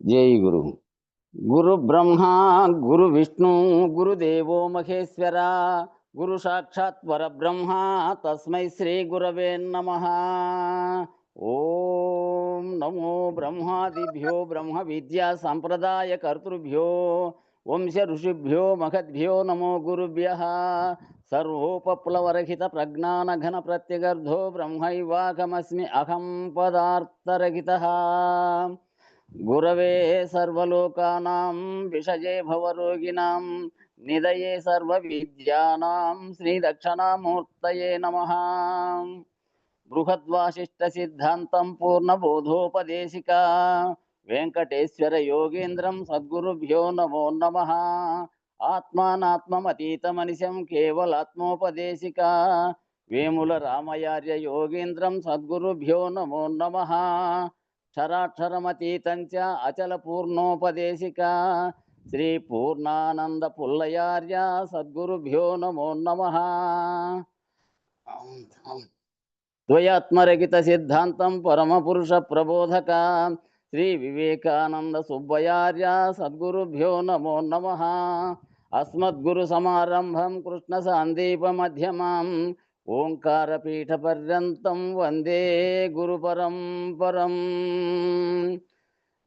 జై గురు. గురు బ్రహ్మ గురు విష్ణు గురుదేవో మహేశ్వర గురు సాక్షాత్ పరబ్రహ్మ తస్మై శ్రీ గురవే నమః. ఓం నమో బ్రహ్మాదిభ్యో బ్రహ్మ విద్యా సంప్రదాయ కర్తృభ్యో వంశ ఋషిభ్యో మహద్భ్యో నమో గురుభ్యః. సర్వోపప్లవరహిత ప్రజ్ఞానఘన ప్రత్యగర్ధో బ్రహ్మైవాకమస్మి అహం పదార్థరహితః. గురవే సర్వలోకానాం విషజే భవరోగిణాం నిదయే సర్వ విద్యానాం శ్రీ దక్షిణామూర్తయే నమః. బృహద్వాసిష్ట సిద్ధాంతం పూర్ణబోధోపదేశిక వెంకటేశ్వర యోగేంద్రం సద్గురుభ్యో నమో నమః. ఆత్మానాత్మమతీతమనిశం కేవలాత్మోపదేశిక వేముల రామయార్య యోగేంద్రం సద్గురుభ్యో నమో నమః. క్షరాక్షరమతీతంచ అచల పూర్ణోపదేశిక శ్రీ పూర్ణానంద పుల్లయార్య సద్గురుభ్యో నమో నమః. ద్వయాత్మరహిత సిద్ధాంతం పరమపురుష ప్రబోధక శ్రీ వివేకానంద సుబ్బయార్య సద్గురుభ్యో నమో నమః. అస్మద్గురు సమారంభం కృష్ణ సాందీప మధ్యమాం ఓంకారపీఠ పర్యంతం వందే గురు పరంపరం.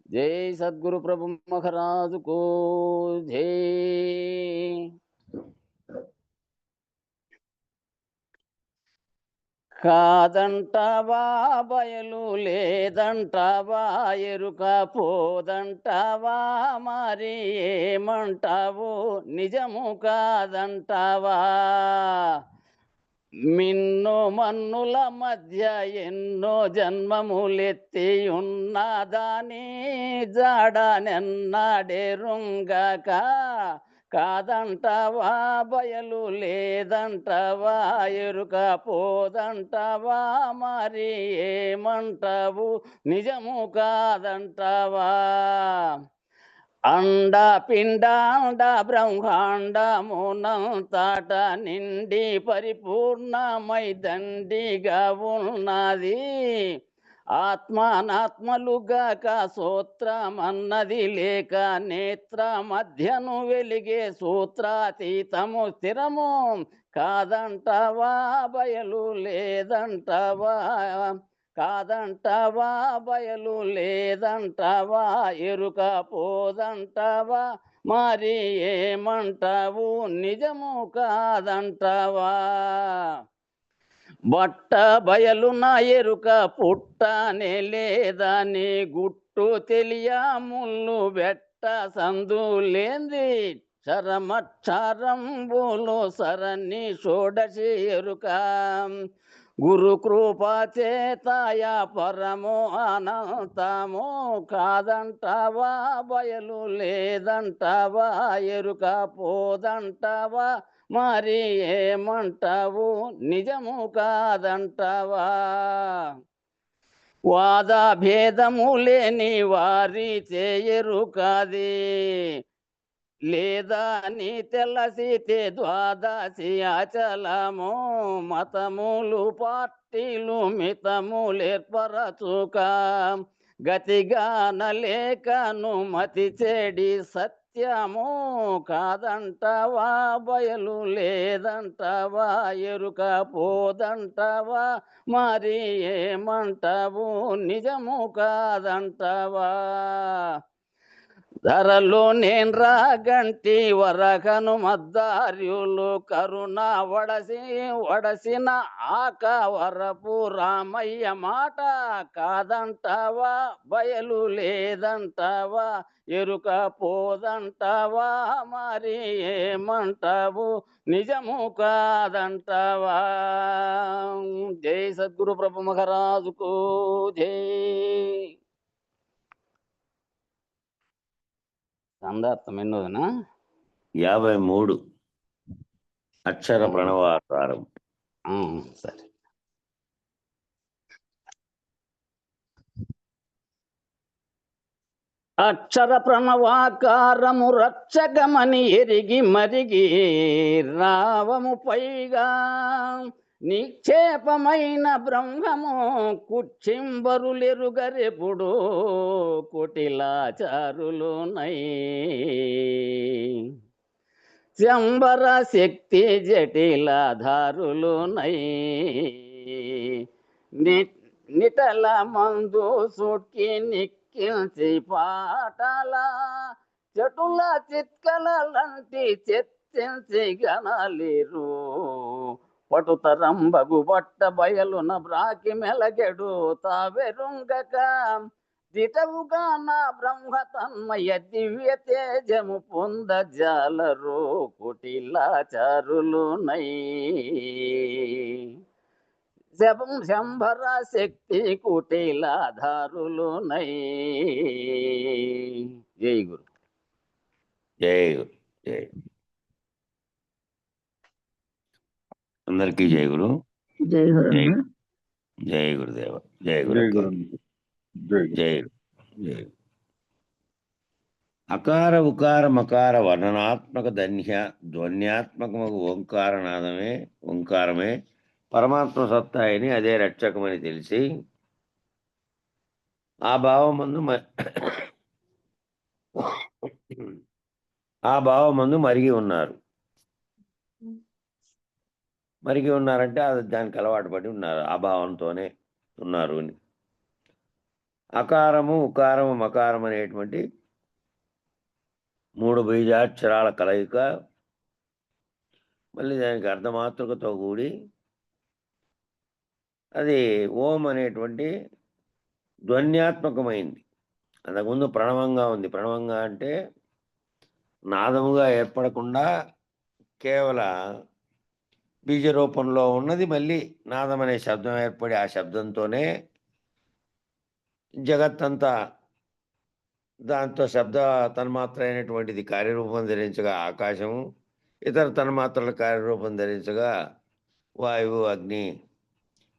జై సద్గురు ప్రభు మహారాజుకు జై. కాదంటావా బయలు లేదంటావా ఎరుక పోదంటావా మరి ఏమంటావు నిజము కాదంటావా. మిన్ను మన్నుల మధ్య ఎన్నో జన్మములెత్తి ఉన్నదాని జాడనెన్నాడెరుంగక కాదంటావా బయలు లేదంటావా ఎరుక పోదంటావా మరి ఏమంటావు నిజము కాదంటావా. అండ పిండాండ బ్రహ్మాండమునంతట నిండి పరిపూర్ణమై దండిగా ఉన్నది. ఆత్మానాత్మలుగాక సూత్రమన్నది లేక నేత్ర మధ్యను వెలిగే సూత్రాతీతము స్థిరము కాదంటావా బయలు లేదంటావా. కాదంటావా బయలు లేదంటావా ఎరుక పోదంటావా మరి ఏమంటావు నిజము కాదంటావా. బట్ట బయలు నా ఎరుక పుట్టనే లేదని గుట్టు తెలియముళ్ళు బెట్ట సందులేంది చరమక్షరంబులు సరణి షోడశి ఎరుక గురు కృపా చేతాయ పరమో అనంతమో కాదంటావా బయలు లేదంటావా ఎరుక పోదంటావా మరి ఏమంటావు నిజము కాదంటావా. వాద భేదము లేని వారి చేయరు కాది లేదా నీ తెల్లసితే ద్వాదశి అచలము మతములు పార్టీలు మితములేర్పరచుక గతిగానలేకను మతి చెడి సత్యము కాదంటావా బయలు లేదంటావా ఎరుక పోదంటావా మరి ఏమంటావు నిజము కాదంటావా. ధరలో నేను రాగంటి వరకను మద్దార్యులు కరుణ వడసిన ఆక వరపు రామయ్య మాట కాదంటావా బయలు లేదంటావా ఎరుక పోదంటావా మరి ఏమంటావు నిజము కాదంటావా. జై సద్గురు ప్రభు మహారాజుకు జై. సందార్థం ఎన్నోదనా 53 అక్షర ప్రణవాకారం. సరే. అక్షర ప్రణవాకారము రక్షకమని ఎరిగి మరిగి రావము పైగా నిక్షేపమైన బ్రహ్మము కుచ్చింబరులెరుగరెప్పుడు కుటిలాచారులునై శంబర శక్తి జటిలాధారులునై నిటల మందు సుట్కి నిక్కించి పాటల చెటుల చిత్కల లాంటి చెత్తించి గణలేరు పటుతరంబగు పట్ట బయలున బ్రాకి మెలగెడు తావెరుంగక దిటవుగా నా బ్రహ్మ తన్మయ దివ్య తేజము పొంద జాలరు కుటిలాచారులునై శంభర శక్తి కుటిలాధారులునై. జై గురు. జై గురు. జై అందరికీ జై గురు. జై గురు. జై గురుదేవ. జై గురు. జై జై. అకార ఉకార మకార వర్ణనాత్మక ధ్వన్యాత్మకము ఓంకారమే పరమాత్మ సత్తాయిని, అదే రక్షకమని తెలిసి ఆ భావమందు మరిగి ఉన్నారంటే అది దానికి అలవాటు పడి ఉన్నారు, ఆ భావంతోనే ఉన్నారు అని. అకారము ఉకారము మకారం అనేటువంటి 3 బీజాక్షరాల కలయిక, మళ్ళీ దానికి అర్ధమాతృకతో కూడి అది ఓం అనేటువంటి ధ్వన్యాత్మకమైంది. అంతకుముందు ప్రణవంగా ఉంది. ప్రణవంగా అంటే నాదముగా ఏర్పడకుండా కేవల బీజ రూపంలో ఉన్నది. మళ్ళీ నాదం అనే శబ్దం ఏర్పడి ఆ శబ్దంతోనే జగత్తంతా దాంతో శబ్ద తన్మాత్ర అయినటువంటిది కార్యరూపం ధరించగా ఆకాశము, ఇతర తన్మాత్రల కార్యరూపం ధరించగా వాయువు, అగ్ని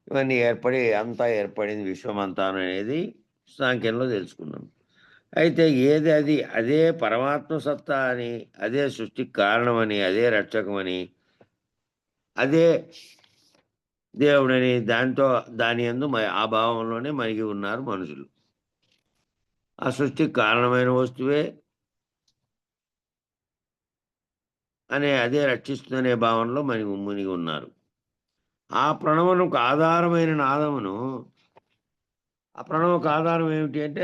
ఇవన్నీ ఏర్పడి అంతా ఏర్పడింది విశ్వమంతాను అనేది సాంఖ్యంలో తెలుసుకున్నాం. అయితే ఏది అది అదే పరమాత్మ సత్తా అని, అదే సృష్టికి కారణమని, అదే రక్షకమని, అదే దేవుడని దాని యందు ఆ భావంలోనే మరిగి ఉన్నారు మనుషులు. ఆ సృష్టికి కారణమైన వస్తువే అదే రక్షిస్తుందనే భావనలో మునిగి ఉన్నారు. ఆ ప్రణవముకు ఆధారమైన నాదమును, ఆ ప్రణవకు ఆధారం ఏమిటి అంటే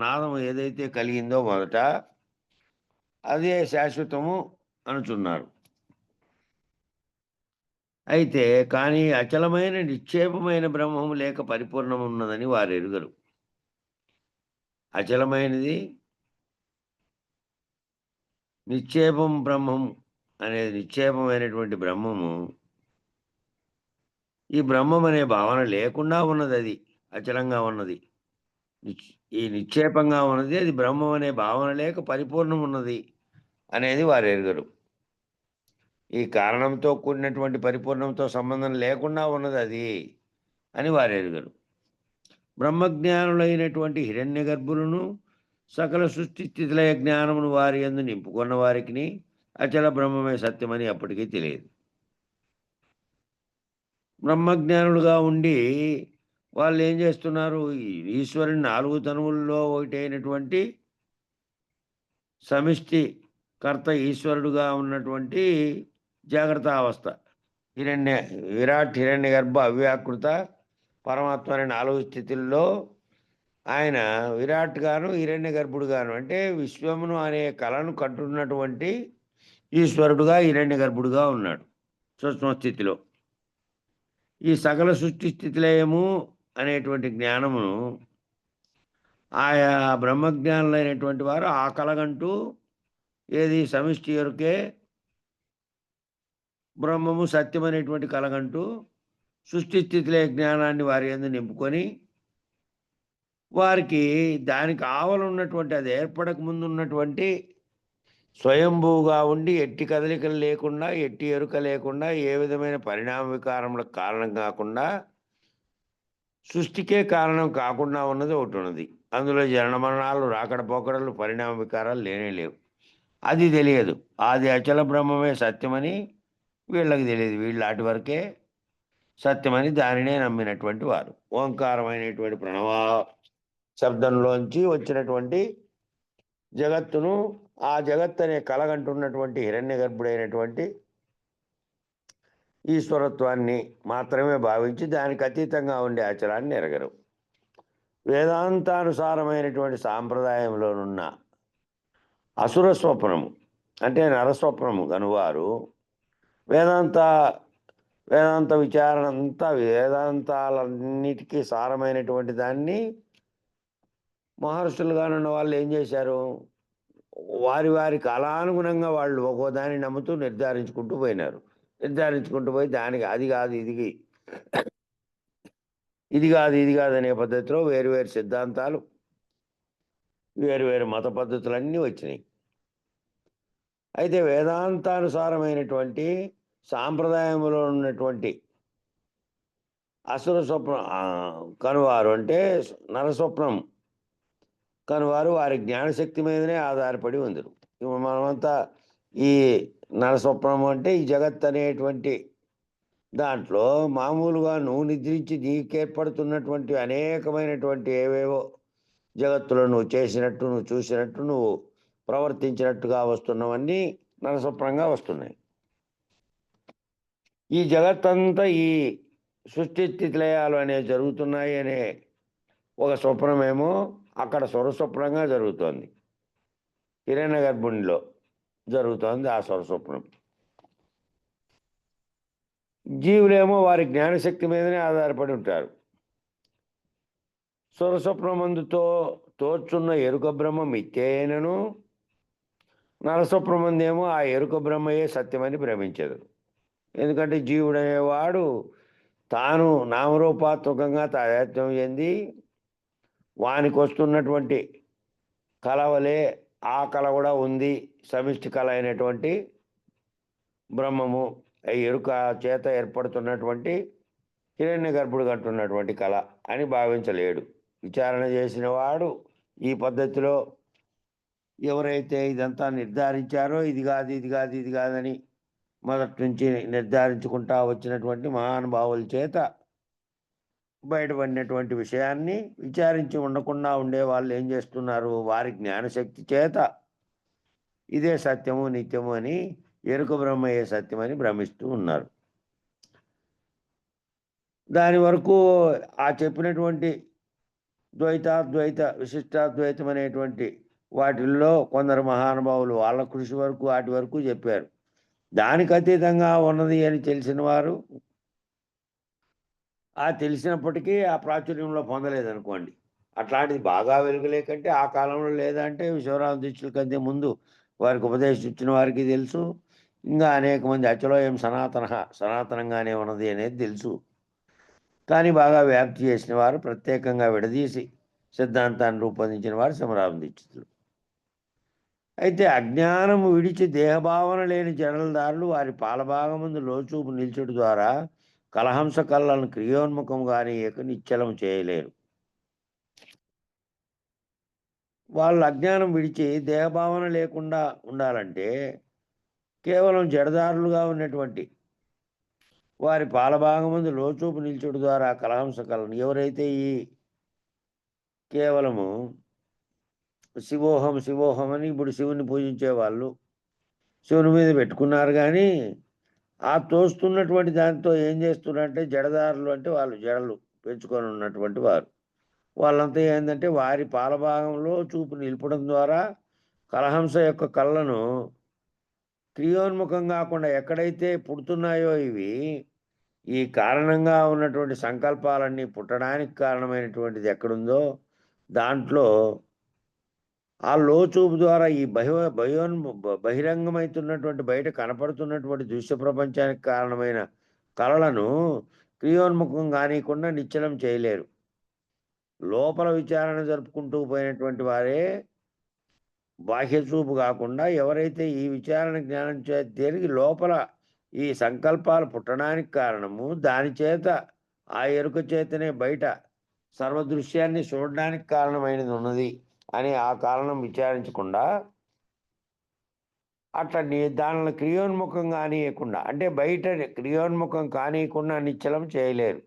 నాదము ఏదైతే కలిగిందో మొదట అదే శాశ్వతము అనుచున్నారు. అయితే కానీ అచలమైన నిక్షేపమైన బ్రహ్మము లేక పరిపూర్ణమున్నదని వారు ఎరుగరు. అచలమైనది నిక్షేపం బ్రహ్మము అనేది, నిక్షేపమైనటువంటి బ్రహ్మము, ఈ బ్రహ్మం అనే భావన లేకుండా ఉన్నది, అది అచలంగా ఉన్నది. ఈ నిక్షేపంగా ఉన్నది అది బ్రహ్మం అనే భావన లేక పరిపూర్ణం ఉన్నది అనేది వారు ఎరుగరు. ఈ కారణంతో కూడినటువంటి పరిపూర్ణంతో సంబంధం లేకుండా ఉన్నది అది అని వారు ఎరుగరు. బ్రహ్మజ్ఞానులైనటువంటి హిరణ్య గర్భులను సకల సృష్టి స్థితిలయ జ్ఞానమును వారి యందు నింపుకున్న వారికి అచల బ్రహ్మమే సత్యమని అప్పటికీ తెలియదు. బ్రహ్మజ్ఞానులుగా ఉండి వాళ్ళు ఏం చేస్తున్నారు? ఈశ్వరుని 4 తనువుల్లో ఒకటైనటువంటి సమిష్టి కర్త ఈశ్వరుడుగా ఉన్నటువంటి జాగ్రత్త అవస్థ, విరాట్ హిరణ్య గర్భ అవ్యాకృత పరమాత్మ అనే 4 స్థితుల్లో ఆయన విరాట్ గాను హిరణ్య గర్భుడు గాను, అంటే విశ్వమును అనే కళను కట్టున్నటువంటి ఈశ్వరుడుగా హిరణ్య గర్భుడుగా ఉన్నాడు సూక్ష్మ స్థితిలో. ఈ సకల సృష్టి స్థితిలయము అనేటువంటి జ్ఞానమును ఆయా బ్రహ్మజ్ఞానులైనటువంటి వారు ఆ కలగంటూ ఏది సమిష్టి ఎరుకే బ్రహ్మము సత్యం అనేటువంటి కలగంటూ సృష్టి స్థితిలయ జ్ఞానాన్ని వారి యందు నింపుకొని వారికి దానికి ఆవలున్నటువంటి, అది ఏర్పడక ముందు ఉన్నటువంటి స్వయంభూగా ఉండి ఎట్టి కదలికలు లేకుండా, ఎట్టి ఎరుక లేకుండా, ఏ విధమైన పరిణామ వికారములకు కారణం కాకుండా, సృష్టికే కారణం కాకుండా ఉన్నది ఒకటి ఉన్నది. అందులో జనన మరణాలు, రాకడ పోకడలు, పరిణామ వికారాలు లేవు. అది తెలియదు. అది అచల బ్రహ్మమే సత్యమని వీళ్ళకి తెలియదు. వీళ్ళు అటు వరకే సత్యమని దానినే నమ్మినటువంటి వారు. ఓంకారమైనటువంటి ప్రణవ శబ్దంలోంచి వచ్చినటువంటి జగత్తును, ఆ జగత్ అనే కలగంటున్నటువంటి హిరణ్య గర్భుడైనటువంటి ఈశ్వరత్వాన్ని మాత్రమే భావించి దానికి అతీతంగా ఉండే ఆచరాన్ని ఎరగరు. వేదాంతానుసారమైనటువంటి సాంప్రదాయంలోనున్న అసుర స్వప్నము అంటే నరస్వప్నము గనువారు వేదాంత వేదాంత విచారణ అంతా వేదాంతాలన్నిటికీ సారమైనటువంటి దాన్ని మహర్షులుగానున్న వాళ్ళు ఏం చేశారు, వారి వారి కాలానుగుణంగా వాళ్ళు ఒక్కో దాన్ని నమ్ముతూ నిర్ధారించుకుంటూ పోయినారు. నిర్ధారించుకుంటూ పోయి దానికి అది కాదు ఇది కాదు అనే పద్ధతిలో వేరు వేరు సిద్ధాంతాలు, వేరు వేరు మత పద్ధతులన్నీ వచ్చినాయి. అయితే వేదాంతానుసారమైనటువంటి సాంప్రదాయంలో ఉన్నటువంటి అసుర స్వప్నం కనువారు అంటే నరస్వప్నం కనువారు వారి జ్ఞానశక్తి మీదనే ఆధారపడి ఉందరు. ఇప్పుడు మనమంతా ఈ నరస్వప్నం అంటే ఈ జగత్ అనేటువంటి దాంట్లో మామూలుగా నువ్వు నిద్రించి నీకేర్పడుతున్నటువంటి అనేకమైనటువంటి ఏవేవో జగత్తులో నువ్వు చేసినట్టు, నువ్వు చూసినట్టు, నువ్వు ప్రవర్తించినట్టుగా వస్తున్నవన్నీ నరస్వప్నంగా వస్తున్నాయి. ఈ జగత్తంతా ఈ సృష్టి స్థితి లయాలు అనేవి జరుగుతున్నాయి అనే ఒక స్వప్నమేమో అక్కడ స్వరస్వప్నంగా జరుగుతోంది. హిరణ్య గర్భునిలో జరుగుతోంది ఆ స్వరస్వప్నం. జీవులేమో వారి జ్ఞానశక్తి మీదనే ఆధారపడి ఉంటారు. స్వరస్వప్నమందుతో తోచున్న ఎరుక బ్రహ్మ మిథ్యేనను, నరస్వప్నమందేమో ఆ ఎరుక బ్రహ్మయే సత్యమని భ్రమించదు. ఎందుకంటే జీవుడనేవాడు తాను నామరూపాత్మకంగా తాదాత్మ్యం చెంది వానికి వస్తున్నటువంటి కలవలే ఆ కళ కూడా ఉంది, సమిష్టి కళ అయినటువంటి బ్రహ్మము ఎరుక చేత ఏర్పడుతున్నటువంటి హిరణ్య గర్భుడు కంటున్నటువంటి కళ అని భావించలేడు. విచారణ చేసిన వాడు ఈ పద్ధతిలో ఎవరైతే ఇదంతా నిర్ధారించారో ఇది కాదని మొదటి నుంచి నిర్ధారించుకుంటా వచ్చినటువంటి మహానుభావుల చేత బయటపడినటువంటి విషయాన్ని విచారించి ఉండకుండా ఉండే వాళ్ళు ఏం చేస్తున్నారు, వారి జ్ఞానశక్తి చేత ఇదే సత్యము నిత్యము అని ఎరుక బ్రహ్మయే సత్యమని భ్రమిస్తూ ఉన్నారు. దాని వరకు ఆ చెప్పినటువంటి ద్వైతాద్వైత విశిష్టాద్వైతం అనేటువంటి వాటిల్లో కొందరు మహానుభావులు వాళ్ళ కృషి వరకు వాటి వరకు చెప్పారు. దానికి అతీతంగా ఉన్నది అని తెలిసిన వారు ఆ తెలిసినప్పటికీ ఆ ప్రాచుర్యంలో పొందలేదనుకోండి. అట్లాంటిది బాగా వెలుగులేకంటే ఆ కాలంలో లేదంటే శివరామ దీక్షల కంటే ముందు వారికి ఉపదేశం ఇచ్చిన వారికి తెలుసు. ఇంకా అనేక మంది అచలోయం సనాతనంగానే ఉన్నది అనేది తెలుసు. కానీ బాగా వ్యాప్తి చేసిన వారు, ప్రత్యేకంగా విడదీసి సిద్ధాంతాన్ని రూపొందించిన వారు శివరామ దీక్షితులు. అయితే అజ్ఞానము విడిచి దేహభావన లేని జడలదారులు వారి పాలభాగముందు లోచూపు నిల్చుడు ద్వారా కలహంస కళ్ళను క్రియోన్ముఖం కానీ నిశ్చలం చేయలేరు. వాళ్ళు అజ్ఞానం విడిచి దేహభావన లేకుండా ఉండాలంటే కేవలం జడదారులుగా ఉన్నటువంటి వారి పాలభాగముందు లోచూపు నిల్చుడు ద్వారా కలహంస కళ్ళను ఎవరైతే ఈ కేవలము శివోహం అని ఇప్పుడు శివుని పూజించే వాళ్ళు శివుని మీద పెట్టుకున్నారు. కానీ ఆ తోస్తున్నటువంటి దాంతో ఏం చేస్తున్నారంటే జడదారులు అంటే వాళ్ళు జడలు పెంచుకొని ఉన్నటువంటి వారు వాళ్ళంతా ఏంటంటే వారి పాలభాగంలో చూపు నిలపడం ద్వారా కలహంస యొక్క కళ్ళను క్రియోన్ముఖం కాకుండా ఎక్కడైతే పుడుతున్నాయో ఇవి ఈ కారణంగా ఉన్నటువంటి సంకల్పాలన్నీ పుట్టడానికి కారణమైనటువంటిది ఎక్కడుందో దాంట్లో ఆ లోచూపు ద్వారా ఈ బహిరంగమవుతున్నటువంటి బయట కనపడుతున్నటువంటి దృశ్య ప్రపంచానికి కారణమైన కళలను క్రియోన్ముఖం కానికుండా నిశ్చలం చేయలేరు. లోపల విచారణ జరుపుకుంటూ పోయినటువంటి వారే బాహ్య చూపు కాకుండా ఎవరైతే ఈ విచారణ జ్ఞానం చేత తిరిగి లోపల ఈ సంకల్పాలు పుట్టడానికి కారణము దాని చేత ఆ ఎరుక చేతనే బయట సర్వదృశ్యాన్ని చూడడానికి కారణమైనది ఉన్నది అని ఆ కారణం విచారించకుండా అట్లా దానిని క్రియోన్ముఖం కానీయకుండా, అంటే బయట క్రియోన్ముఖం కానీయకుండా నిశ్చలం చేయలేరు.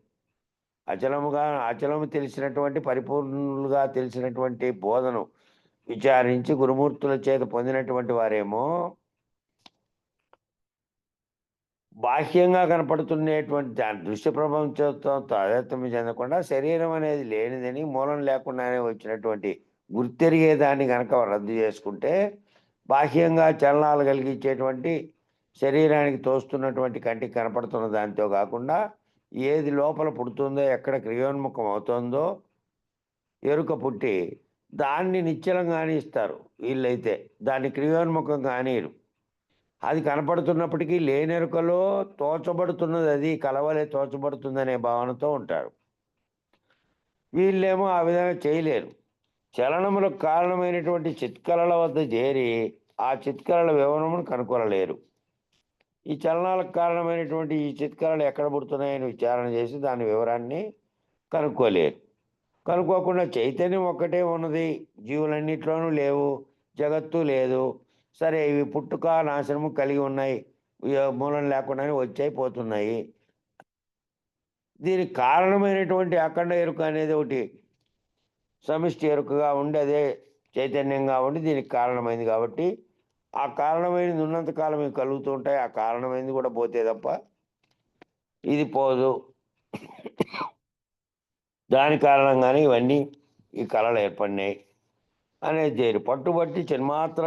అచలము తెలిసినటువంటి పరిపూర్ణులుగా తెలిసినటువంటి బోధను విచారించి గురుమూర్తుల చేత పొందినటువంటి వారేమో బాహ్యంగా కనపడుతున్నటువంటి దృశ్య ప్రపంచంతో తాదాత్మ్యం చెందకుండా శరీరం అనేది లేనిదని, మూలం లేకుండానే వచ్చినటువంటి గుర్తెరిగేదాన్ని కనుక రద్దు చేసుకుంటే, బాహ్యంగా చలనాలు కలిగించేటువంటి శరీరానికి తోస్తున్నటువంటి కంటికి కనపడుతున్న దానితో కాకుండా, ఏది లోపల పుడుతుందో, ఎక్కడ క్రియోన్ముఖం అవుతుందో ఎరుక పుట్టి దాన్ని నిశ్చలం కానిస్తారు వీళ్ళైతే. దాన్ని క్రియోన్ముఖం కానీరు. అది కనపడుతున్నప్పటికీ లేనెరుకలో తోచబడుతున్నది, అది కలవలే తోచబడుతుందనే భావనతో ఉంటారు. వీళ్ళేమో ఆ విధంగా చేయలేరు. చలనములకు కారణమైనటువంటి చిత్కళల వద్ద చేరి ఆ చిత్కళల వివరమును కనుగొనలేరు. ఈ చలనాలకు కారణమైనటువంటి ఈ చిత్కళలు ఎక్కడ పుడుతున్నాయని విచారణ చేసి దాని వివరాన్ని కనుక్కోలేరు. కనుక్కోకుండా చైతన్యం ఒక్కటే ఉన్నది, జీవులన్నిట్లోనూ లేవు, జగత్తు లేదు, సరే ఇవి పుట్టుక నాశనము కలిగి ఉన్నాయి, మూలం లేకుండానే వచ్చాయి పోతున్నాయి. దీనికి కారణమైనటువంటి అఖండ ఎరుక అనేది ఒకటి సమిష్టి ఎరుకగా ఉండి అదే చైతన్యంగా ఉండి దీనికి కారణమైంది కాబట్టి, ఆ కారణమైనది ఉన్నంతకాలం ఇవి కలుగుతూ ఉంటాయి. ఆ కారణమైనది కూడా పోతే తప్ప ఇది పోదు. దాని కారణంగానే ఇవన్నీ ఈ కళలు ఏర్పడినాయి అనేది చేరు. పట్టుబట్టి చిన్మాత్ర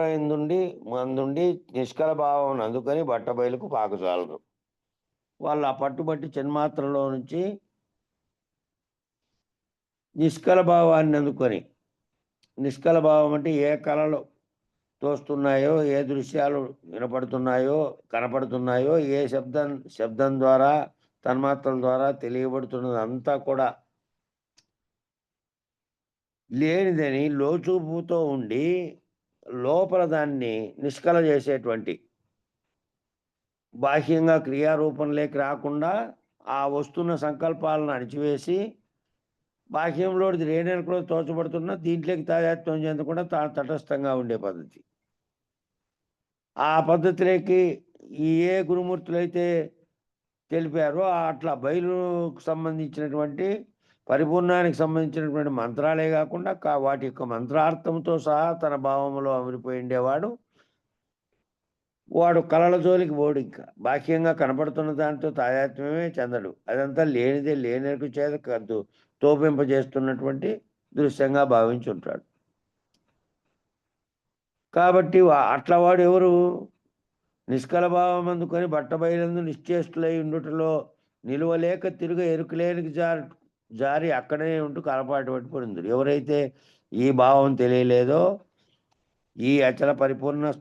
మందుండి నిష్కల భావం అందుకని బట్టబయలుకు పాకచాలరు. వాళ్ళు ఆ పట్టుబట్టి చిన్మాత్రలో నుంచి నిష్కల భావాన్ని అందుకొని, నిష్కల భావం అంటే ఏ కళలు తోస్తున్నాయో, ఏ దృశ్యాలు వినపడుతున్నాయో, కనపడుతున్నాయో, ఏ శబ్దం ద్వారా తన్మాత్రల ద్వారా తెలియబడుతున్నది అంతా కూడా లేనిదని లోచూపుతో ఉండి లోపల దాన్ని నిష్కల చేసేటువంటి, బాహ్యంగా క్రియారూపంలోకి రాకుండా ఆ వస్తున్న సంకల్పాలను అణిచివేసి బాహ్యంలోది రేణుకలో తోచబడుతున్న దీంట్లోకి తాదాత్మ్యం చెందకుండా తటస్థంగా ఉండే పద్ధతి. ఆ పద్ధతిలోకి ఏ గురుమూర్తులైతే తెలిపారో అట్లా బయలుకు సంబంధించినటువంటి పరిపూర్ణానికి సంబంధించినటువంటి మంత్రాలే కాకుండా వాటి యొక్క మంత్రార్థంతో సహా తన భావంలో అమరిపోయి ఉండేవాడు. వాడు కళల జోలికి పోడు. ఇంకా బాహ్యంగా కనపడుతున్న దాంతో తాదాత్మ్యమే చెందడు. అదంతా లేనిదే లేనెరుకు చేత తోపింపజేస్తున్నటువంటి దృశ్యంగా భావించి ఉంటాడు. కాబట్టి అట్లా వాడు ఎవరు? నిష్కల భావం అందుకొని బట్టబయలందు నిశ్చేష్టులై ఉండుటలో నిలువలేక తిరుగ ఎరుకలేనికి జారి అక్కడే ఉంటూ కలపాటు పట్టుకుని ఎవరైతే ఈ భావం తెలియలేదో, ఈ అచల పరిపూర్ణ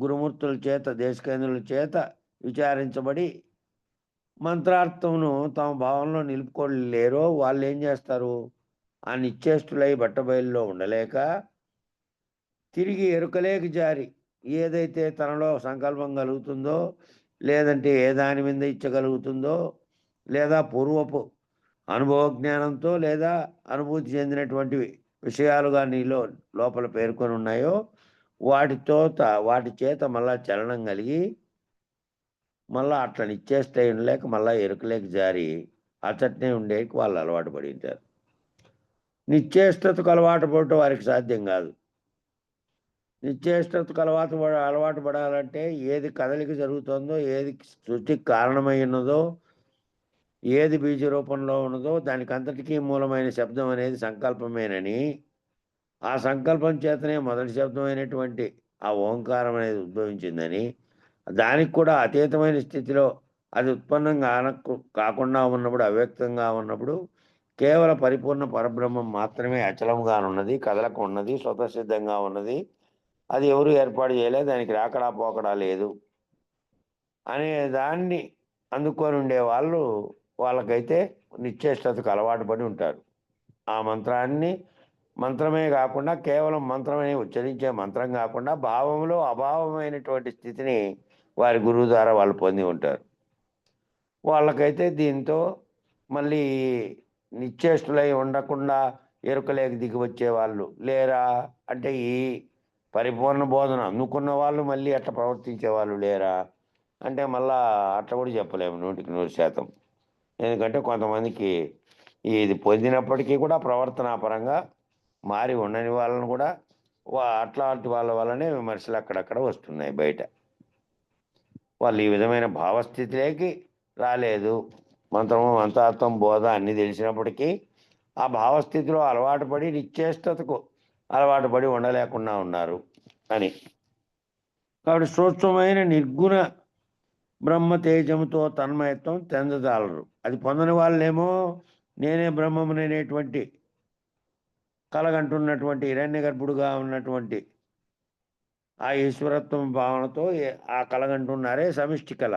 గురుమూర్తుల చేత దేశకేంద్రుల చేత విచారించబడి మంత్రార్థమును తమ భావంలో నిలుపుకోలేరో వాళ్ళు ఏం చేస్తారు? ఆ నిశ్చేష్టులై బట్టబయలులో ఉండలేక తిరిగి ఎరుకలేక జారి ఏదైతే తనలో సంకల్పం కలుగుతుందో, లేదంటే ఏ దాని మీద ఇచ్చగలుగుతుందో, లేదా పూర్వపు అనుభవ జ్ఞానంతో లేదా అనుభూతి చెందినటువంటి విషయాలుగా నీలో లోపల పేర్కొని ఉన్నాయో వాటి చేత మళ్ళా చలనం కలిగి మళ్ళా అట్లా నిశ్చేష్ట ఉండలేక మళ్ళా ఎరుకలేక జారి అచ్చట్నే ఉండేకి వాళ్ళు అలవాటు పడి ఉంటారు. నిశ్చేష్టతకు అలవాటు పడటం వారికి సాధ్యం కాదు. నిశ్చేష్టతకు అలవాటు పడాలంటే ఏది కదలిక జరుగుతుందో, ఏది సృష్టికి కారణమై ఉన్నదో, ఏది బీజ రూపంలో ఉన్నదో దానికి అంతటికీ మూలమైన శబ్దం అనేది సంకల్పమేనని, ఆ సంకల్పం చేతనే మొదటి శబ్దమైనటువంటి ఆ ఓంకారం అనేది ఉద్భవించిందని, దానికి కూడా అతీతమైన స్థితిలో అది ఉత్పన్నం కాకుండా ఉన్నప్పుడు, అవ్యక్తంగా ఉన్నప్పుడు కేవల పరిపూర్ణ పరబ్రహ్మం మాత్రమే అచలంగా ఉన్నది, కదలకు ఉన్నది, స్వతసిద్ధంగా ఉన్నది. అది ఎవరు ఏర్పాటు చేయలేదు, దానికి రాకడా పోకడా లేదు అనే దాన్ని అందుకొని ఉండే వాళ్ళకైతే నిశ్చేష్టతకు అలవాటు పడి ఉంటారు. ఆ మంత్రమే కాకుండా కేవలం మంత్రమే ఉచ్చరించే మంత్రం కాకుండా భావంలో అభావమైనటువంటి స్థితిని వారి గురువు ద్వారా వాళ్ళు పొంది ఉంటారు. వాళ్ళకైతే దీంతో మళ్ళీ నిశ్చేష్టులై ఉండకుండా ఎరుకలేక దిగి వచ్చే వాళ్ళు లేరా అంటే, ఈ పరిపూర్ణ బోధన అందుకున్న వాళ్ళు మళ్ళీ అట్లా ప్రవర్తించే వాళ్ళు లేరా అంటే మళ్ళా అట్లా కూడా చెప్పలేము 100% ఎందుకంటే కొంతమందికి ఇది పొందినప్పటికీ కూడా ప్రవర్తనాపరంగా మారి ఉండని వాళ్ళని కూడా అట్లాంటి వాళ్ళ వల్లనే విమర్శలు అక్కడక్కడ వస్తున్నాయి బయట. వాళ్ళు ఈ విధమైన భావస్థితిలోకి రాలేదు. మంత్రము మంత్రార్థం బోధ అన్నీ తెలిసినప్పటికీ ఆ భావస్థితిలో అలవాటు పడి నిశ్చేష్టతకు అలవాటు పడి ఉండలేకుండా ఉన్నారు అని. కాబట్టి సూక్ష్మమైన నిర్గుణ బ్రహ్మ తేజముతో తన్మయత్వం చెందజాలరు. అది పొందని వాళ్ళేమో నేనే బ్రహ్మముననేటువంటి కలగంటున్నటువంటి హిరణ్య గర్భుడుగా ఉన్నటువంటి ఆ ఈశ్వరత్వం భావనతో ఆ కలగంటున్నారే సమిష్టి కళ.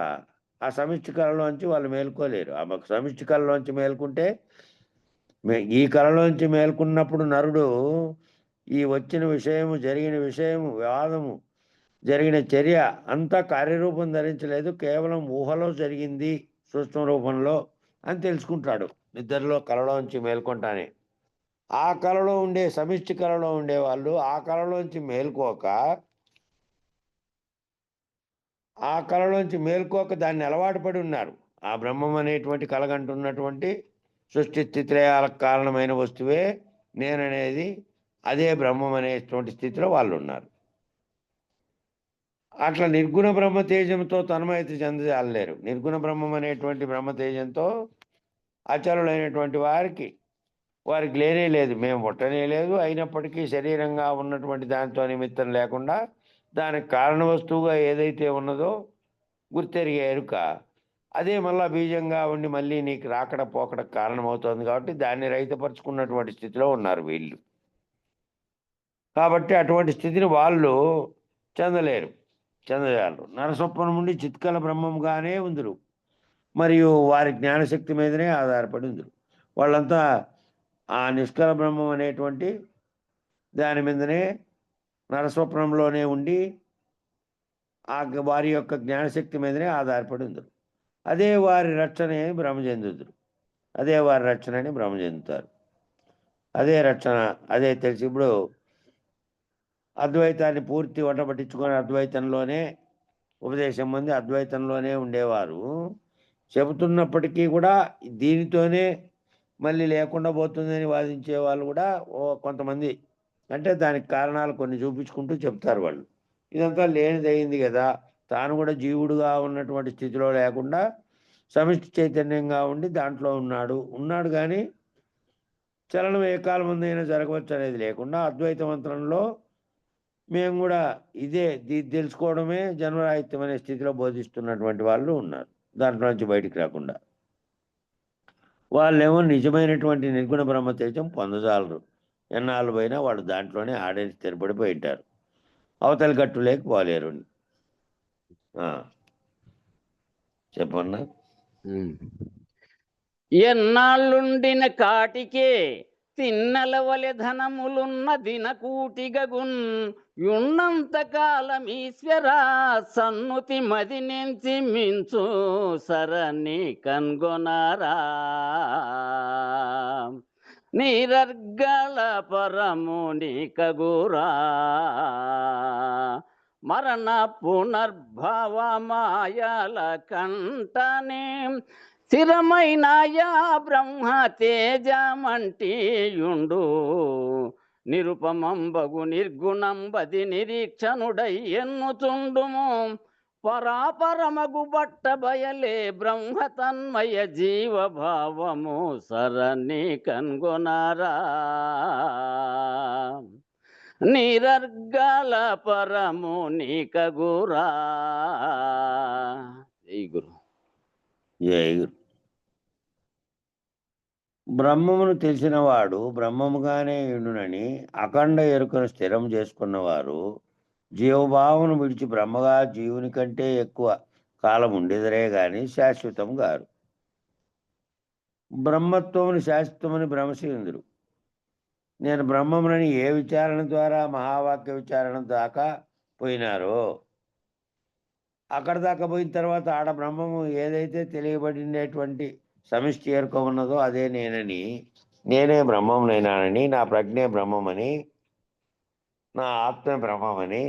ఆ సమిష్టి కళలోంచి వాళ్ళు మేల్కోలేరు. ఆ సమిష్టి కళలోంచి మేల్కుంటే ఈ కళలోంచి మేల్కొన్నప్పుడు నరుడు ఈ వచ్చిన విషయము, జరిగిన విషయము, వివాదము, జరిగిన చర్య అంతా కార్యరూపం ధరించలేదు, కేవలం ఊహలో జరిగింది సూక్ష్మ రూపంలో అని తెలుసుకుంటాడు నిద్రలో కళలోంచి మేల్కొంటానే. ఆ కళలో ఉండే సమిష్టి కళలో ఉండేవాళ్ళు ఆ కళలోంచి మేల్కోక దాన్ని అలవాటు పడి ఉన్నారు. ఆ బ్రహ్మం అనేటువంటి కలగంటున్నటువంటి సృష్టి స్థితిలయాలకు కారణమైన వస్తువే నేననేది, అదే బ్రహ్మం అనేటువంటి స్థితిలో వాళ్ళు ఉన్నారు. అట్లా నిర్గుణ బ్రహ్మ తేజంతో తన్మయత చెందలేరు. నిర్గుణ బ్రహ్మం అనేటువంటి బ్రహ్మ తేజంతో అచలులైనటువంటి వారికి లేనే లేదు, మేము పుట్టనే లేదు, అయినప్పటికీ శరీరంగా ఉన్నటువంటి దాంతో నిమిత్తం లేకుండా దానికి కారణ వస్తువుగా ఏదైతే ఉన్నదో గుర్తెరిగే ఎరుక అదే మళ్ళా బీజంగా ఉండి మళ్ళీ నీకు రాకడ పోకడ కారణమవుతుంది. కాబట్టి దాన్ని రహితపరుచుకున్నటువంటి స్థితిలో ఉన్నారు వీళ్ళు. కాబట్టి అటువంటి స్థితిని వాళ్ళు చెందజాలరు. నరస్వప్నం నుండి చిత్కల బ్రహ్మంగానే ఉందరు, మరియు వారి జ్ఞానశక్తి మీదనే ఆధారపడి ఉందరు. వాళ్ళంతా ఆ నిష్కల బ్రహ్మం అనేటువంటి దాని మీదనే నరస్వప్నంలోనే ఉండి వారి యొక్క జ్ఞానశక్తి మీదనే ఆధారపడి ఉందరు. అదే వారి రక్షణ బ్రహ్మ చెందుదురు. అదే వారి రక్షణని బ్రహ్మ చెందుతారు. అదే రక్షణ, అదే తెలిసి. ఇప్పుడు అద్వైతాన్ని పూర్తి వంటపట్టించుకొని అద్వైతంలోనే ఉపదేశం మంది అద్వైతంలోనే ఉండేవారు చెబుతున్నప్పటికీ కూడా దీనితోనే మళ్ళీ లేకుండా పోతుందని వాదించే వాళ్ళు కూడా కొంతమంది, అంటే దానికి కారణాలు కొన్ని చూపించుకుంటూ చెప్తారు వాళ్ళు. ఇదంతా లేనిదయింది కదా, తాను కూడా జీవుడుగా ఉన్నటువంటి స్థితిలో లేకుండా సమిష్టి చైతన్యంగా ఉండి దాంట్లో ఉన్నాడు కానీ చలనం ఏ కాలం ముందైనా జరగవచ్చు అనేది లేకుండా అద్వైత మంత్రంలో మేము కూడా ఇది తెలుసుకోవడమే జన్మరాహిత్యం అనే స్థితిలో బోధిస్తున్నటువంటి వాళ్ళు ఉన్నారు, దాంట్లో నుంచి బయటికి రాకుండా. వాళ్ళేమో నిజమైనటువంటి నిర్గుణ బ్రహ్మ తేజం పొందజాలరు. ఎన్నాళ్ళు పోయినా వాళ్ళు దాంట్లోనే ఆడేసి స్థిరపడిపోయి ఉంటారు, అవతలి గట్టు లేకపోలేరు. చెప్పన్నా. ఎన్నాళ్ళుండిన కాటికే తిన్నలవలె ధనములున్న దినకూటిగగున్ యున్నంత కాలం ఈశ్వరా సన్నుతి మది నుంచి మించు సరని కన్గొనారా నీరర్గళ పరముని కగురా మరణ పునర్భవ మాయల కంటనే స్థిరమైన యా బ్రహ్మ తేజమంటియుండు నిరుపమంబగు నిర్గుణంబది నిరీక్షణుడై ఎన్నుచుండుము పరాపరమగు బట్ట బయలే బ్రహ్మ తన్మయ జీవభావము సరని కన్గొనారా నిరర్గళ పరముని కగురా. జై గురు. జై గురు. బ్రహ్మమును తెలిసినవాడు బ్రహ్మముగానే ఉండునని అఖండ ఎరుకను స్థిరం చేసుకున్నవారు జీవభావను విడిచి బ్రహ్మగా జీవుని కంటే ఎక్కువ కాలం ఉండేదరే గాని శాశ్వతం గారు. బ్రహ్మత్వమును శాశ్వతమని భ్రమశీందురు. నేను బ్రహ్మమునని ఏ విచారణ ద్వారా మహావాక్య విచారణ దాకా పోయినారో అక్కడ దాకా పోయిన తర్వాత ఆడ బ్రహ్మము ఏదైతే తెలియబడినటువంటి సమిష్టి ఎరుక ఉన్నదో అదే నేనే బ్రహ్మమునైనానని, నా ప్రజ్ఞే బ్రహ్మమని నా ఆత్మ బ్రహ్మమని,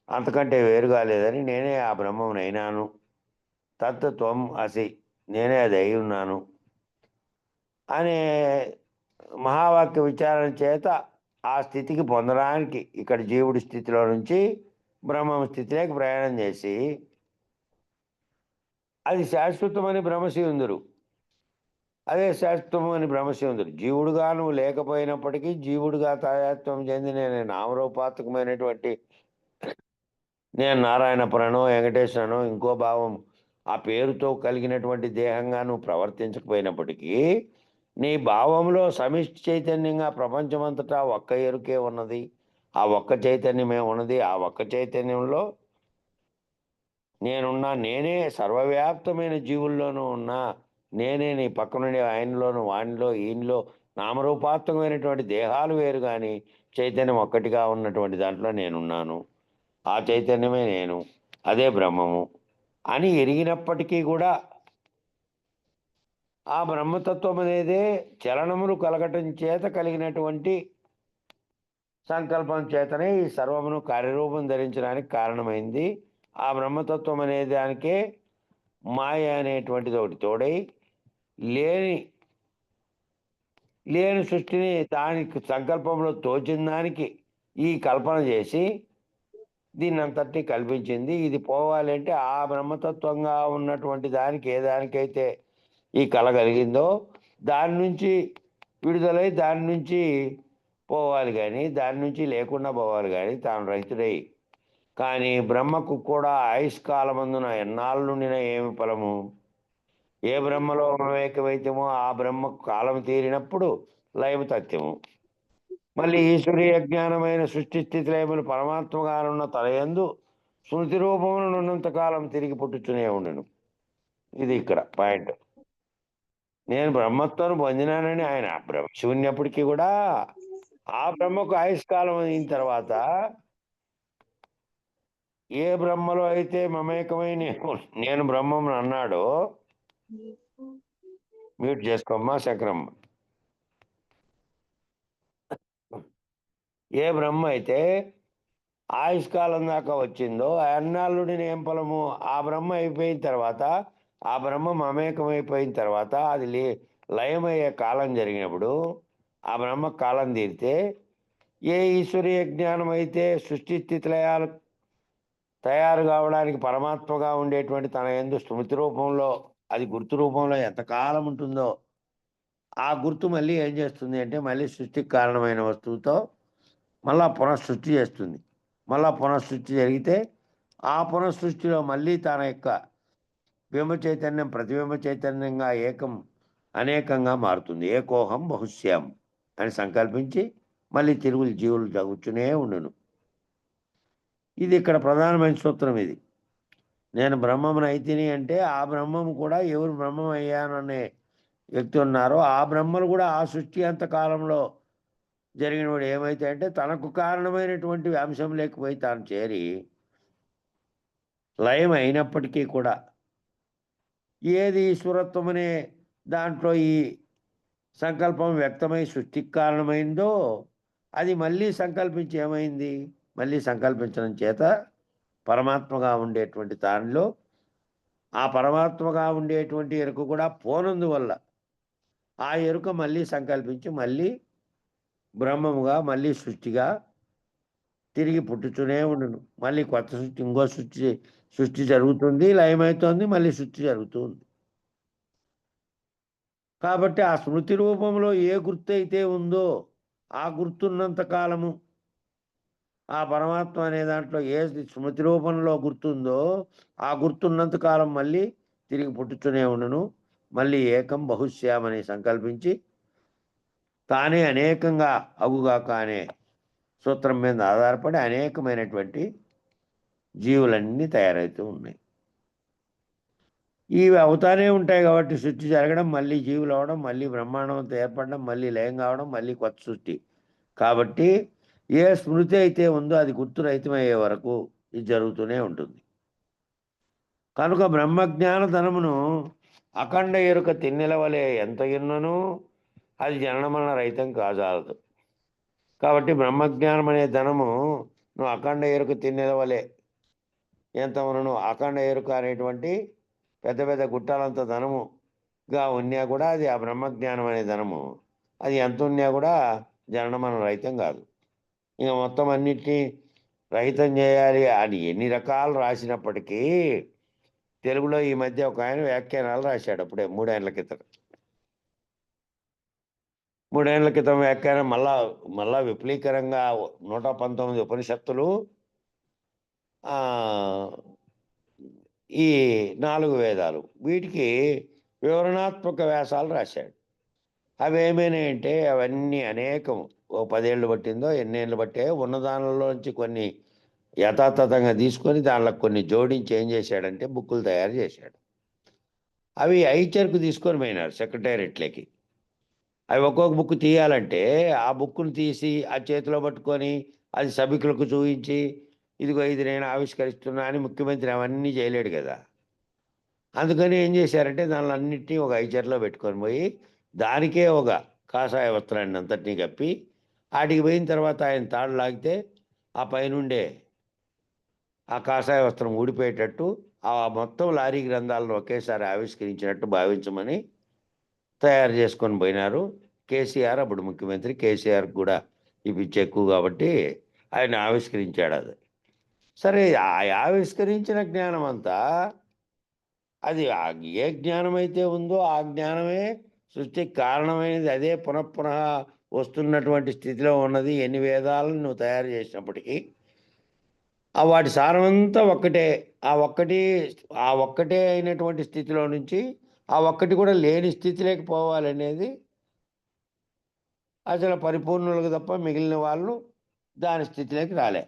అంతకంటే వేరుగా లేదని, నేనే ఆ బ్రహ్మమునైనాను, తత్వం అసి, నేనే అది అయి ఉన్నాను అనే మహావాక్య విచారణ చేత ఆ స్థితికి పొందడానికి ఇక్కడ జీవుడి స్థితిలో నుంచి బ్రహ్మం స్థితిలోకి ప్రయాణం చేసి అది శాశ్వతమని భ్రమశివుందురు. అదే శాశ్వతమని భ్రమశివుందురు. జీవుడుగా నువ్వు లేకపోయినప్పటికీ జీవుడుగా తాయాత్వం చెంది నేను నామరూపాత్మకమైనటువంటి నేను నారాయణపురనో వెంకటేశ్వరనో ఇంకో భావం ఆ పేరుతో కలిగినటువంటి దేహంగా నువ్వు ప్రవర్తించకపోయినప్పటికీ నీ భావంలో సమిష్టి చైతన్యంగా ప్రపంచమంతటా ఒక్క ఎరుకే ఉన్నది. ఆ ఒక్క చైతన్యమే ఉన్నది. ఆ ఒక్క చైతన్యంలో నేనున్నా, నేనే సర్వవ్యాప్తమైన జీవుల్లోనూ ఉన్నా, నేనే నీ పక్కనుండే ఆయనలోను వానిలో ఈయనలో నామరూపాత్మకమైనటువంటి దేహాలు వేరు కానీ చైతన్యం ఒక్కటిగా ఉన్నటువంటి దాంట్లో నేనున్నాను. ఆ చైతన్యమే నేను, అదే బ్రహ్మము అని ఎరిగినప్పటికీ కూడా ఆ బ్రహ్మతత్వం అనేదే చలనములు కలగటం చేత కలిగినటువంటి సంకల్పం చేతనే ఈ సర్వమును కార్యరూపం ధరించడానికి కారణమైంది. ఆ బ్రహ్మతత్వం అనే దానికే మాయ అనేటువంటిది ఒకటి తోడై లేని లేని సృష్టిని దానికి సంకల్పంలో తోచిన దానికి ఈ కల్పన చేసి దీన్నంతటినీ కల్పించింది. ఇది పోవాలంటే ఆ బ్రహ్మతత్వంగా ఉన్నటువంటి దానికి ఏ దానికైతే ఈ కళ కలిగిందో దాని నుంచి విడుదలై దాని నుంచి పోవాలి కానీ దాని నుంచి లేకుండా పోవాలి కానీ తాను రహితుడై. కానీ బ్రహ్మకు కూడా ఆయుష్కాలమందున ఎన్నాళ్ళు నుండిన ఏమి ఫలము? ఏ బ్రహ్మలో మమేకమైతమో ఆ బ్రహ్మకు కాలం తీరినప్పుడు లయము తథ్యము. మళ్ళీ ఈశ్వరీయ జ్ఞానమైన సృష్టి స్థితి లయములు పరమాత్మగానున్న తలయందు స్మృతి రూపమును ఉన్నంత కాలం తిరిగి పుట్టుచునే ఉండను. ఇది ఇక్కడ పాయింట్. నేను బ్రహ్మత్వం పొందినానని ఆయన శూన్యప్పటికీ కూడా ఆ బ్రహ్మకు ఆయుష్కాలం అయిన తర్వాత ఏ బ్రహ్మలో అయితే మమేకమై నేను బ్రహ్మమును అన్నాడో, మ్యూట్ చేసుకోమ్మా శంకరమ్మ. ఏ బ్రహ్మ అయితే ఆయుష్కాలం దాకా వచ్చిందో అన్నాళ్ళుడి ఏం ఫలము? ఆ బ్రహ్మ అయిపోయిన తర్వాత ఆ బ్రహ్మ మమేకమైపోయిన తర్వాత అది లయమయ్యే కాలం జరిగినప్పుడు ఆ బ్రహ్మ కాలం తీరితే ఏ ఈశ్వరీయ జ్ఞానం అయితే సృష్టి స్థితి లయాలు తయారు కావడానికి పరమాత్మగా ఉండేటువంటి తన యందు స్మృతి రూపంలో అది గుర్తు రూపంలో ఎంతకాలం ఉంటుందో ఆ గుర్తు మళ్ళీ ఏం చేస్తుంది అంటే మళ్ళీ సృష్టికి కారణమైన వస్తువుతో మళ్ళా పునఃసృష్టి చేస్తుంది. మళ్ళా పునఃసృష్టి జరిగితే ఆ పునఃసృష్టిలో మళ్ళీ తన యొక్క బింబ చైతన్యం ప్రతిబింబ చైతన్యంగా అనేకంగా మారుతుంది. ఏకోహం బహుశ్యాం అని సంకల్పించి మళ్ళీ తిరుగులు జీవులు జగుతూనే ఉండును. ఇది ఇక్కడ ప్రధానమైన సూత్రం. ఇది నేను బ్రహ్మమును అయితిని అంటే ఆ బ్రహ్మము కూడా ఎవరు బ్రహ్మం అయ్యాననే వ్యక్తి ఉన్నారో ఆ బ్రహ్మలు కూడా ఆ సృష్టి అంత కాలంలో జరిగినవాడు ఏమైతే అంటే తనకు కారణమైనటువంటి అంశం లేకపోయి తాను చేరి లయం అయినప్పటికీ కూడా ఏది ఈశ్వరత్వం అనే దాంట్లో ఈ సంకల్పం వ్యక్తమై సృష్టికి కారణమైందో అది మళ్ళీ సంకల్పించి ఏమైంది? మళ్ళీ సంకల్పించడం చేత పరమాత్మగా ఉండేటువంటి దానిలో ఆ పరమాత్మగా ఉండేటువంటి ఎరుక కూడా పోనందువల్ల ఆ ఎరుక మళ్ళీ సంకల్పించి మళ్ళీ బ్రహ్మముగా మళ్ళీ సృష్టిగా తిరిగి పుట్టుతూనే ఉండును. మళ్ళీ కొత్త సృష్టి ఇంకో సృష్టి జరుగుతుంది, లయమవుతోంది, మళ్ళీ సృష్టి జరుగుతుంది. కాబట్టి ఆ స్మృతి రూపంలో ఏ గుర్తు అయితే ఉందో ఆ గుర్తున్నంత కాలము ఆ పరమాత్మ అనే దాంట్లో ఏ స్మృతి రూపంలో గుర్తుందో ఆ గుర్తున్నంత కాలం మళ్ళీ తిరిగి పుట్టుతూనే ఉండును. మళ్ళీ ఏకం బహుశ్యామని సంకల్పించి తానే అనేకంగా అగుగాక అనే సూత్రం మీద ఆధారపడి అనేకమైనటువంటి జీవులన్నీ తయారవుతూ ఉన్నాయి. ఇవి అవుతానే ఉంటాయి కాబట్టి సృష్టి జరగడం, మళ్ళీ జీవులు అవడం, మళ్ళీ బ్రహ్మాండంతో ఏర్పడడం, మళ్ళీ లయం కావడం, మళ్ళీ కొత్త సృష్టి. కాబట్టి ఏ స్మృతి అయితే ఉందో అది గుర్తు రహితమయ్యే వరకు ఇది జరుగుతూనే ఉంటుంది. కనుక బ్రహ్మజ్ఞాన ధనమును అఖండ ఎరుక తిన్నెల వలె ఎంత ఎన్నను అది జనన మరణ రహితం కాజాలదు. కాబట్టి బ్రహ్మజ్ఞానం అనే ధనము నువ్వు అఖండ ఎరుక తినేవలే ఎంత ఉన్నను అఖండ ఎరుక అనేటువంటి పెద్ద పెద్ద గుట్టాలంత ధనముగా ఉన్నా కూడా అది ఆ బ్రహ్మజ్ఞానం అనే ధనము అది ఎంత ఉన్నా కూడా జననం రహితం కాదు. ఇక మొత్తం అన్నిటినీ రహితం చేయాలి అని ఎన్ని రకాలు రాసినప్పటికీ తెలుగులో ఈ మధ్య ఒక ఆయన వ్యాఖ్యానాలు రాశాడు అప్పుడే 3 ఏళ్ల క్రితం. 3 ఏళ్ల క్రితం వ్యాఖ్యానం మళ్ళా విపులీకరంగా 119 ఉపనిషత్తులు, ఈ 4 వేదాలు వీటికి వివరణాత్మక వ్యాసాలు రాశాడు. అవి ఏమైనాయంటే అవన్నీ అనేకం. ఓ 10 ఏళ్ళు పట్టిందో ఎన్నేళ్ళు పట్టాయో ఉన్న దానిలోంచి కొన్ని యథాతథంగా తీసుకొని దానిలో కొన్ని జోడించి ఏం చేశాడంటే బుక్కులు తయారు చేశాడు. అవి ఐచర్కు తీసుకొని పోయినారు సెక్రటేరియట్లోకి. అవి ఒక్కొక్క బుక్ తీయాలంటే ఆ బుక్కును తీసి ఆ చేతిలో పట్టుకొని అది సభికులకు చూపించి ఇదిగో ఇది నేను ఆవిష్కరిస్తున్నా అని ముఖ్యమంత్రి అవన్నీ చేయలేడు కదా. అందుకని ఏం చేశారంటే దానిలో అన్నింటినీ ఒక ఐచర్లో పెట్టుకొని పోయి దానికే ఒక కాషాయ వస్త్రాన్ని అంతటినీ కప్పి ఆటికి పోయిన తర్వాత ఆయన తాడు లాగితే ఆ పైనుండే ఆ కాషాయ వస్త్రం ఊడిపోయేటట్టు ఆ మొత్తం లారీ గ్రంథాలను ఒకేసారి ఆవిష్కరించినట్టు భావించమని తయారు చేసుకొని పోయినారు. కేసీఆర్ అప్పుడు ముఖ్యమంత్రి. కేసీఆర్ కూడా ఈ పిచ్చి ఎక్కువ కాబట్టి ఆయన ఆవిష్కరించాడు అది. సరే ఆ ఆవిష్కరించిన జ్ఞానం అంతా అది ఏ జ్ఞానం అయితే ఉందో ఆ జ్ఞానమే సృష్టికి కారణమైనది. అదే పునఃపునః వస్తున్నటువంటి స్థితిలో ఉన్నది. ఎన్ని వేదాలను నువ్వు తయారు చేసినప్పటికీ ఆ వాటి సారమంతా ఒక్కటే. ఆ ఒక్కటే అయినటువంటి స్థితిలో నుంచి ఆ ఒక్కటి కూడా లేని స్థితిలోకి పోవాలనేది అసలు పరిపూర్ణులకు తప్ప మిగిలిన వాళ్ళు దాని స్థితిలోకి రాలే.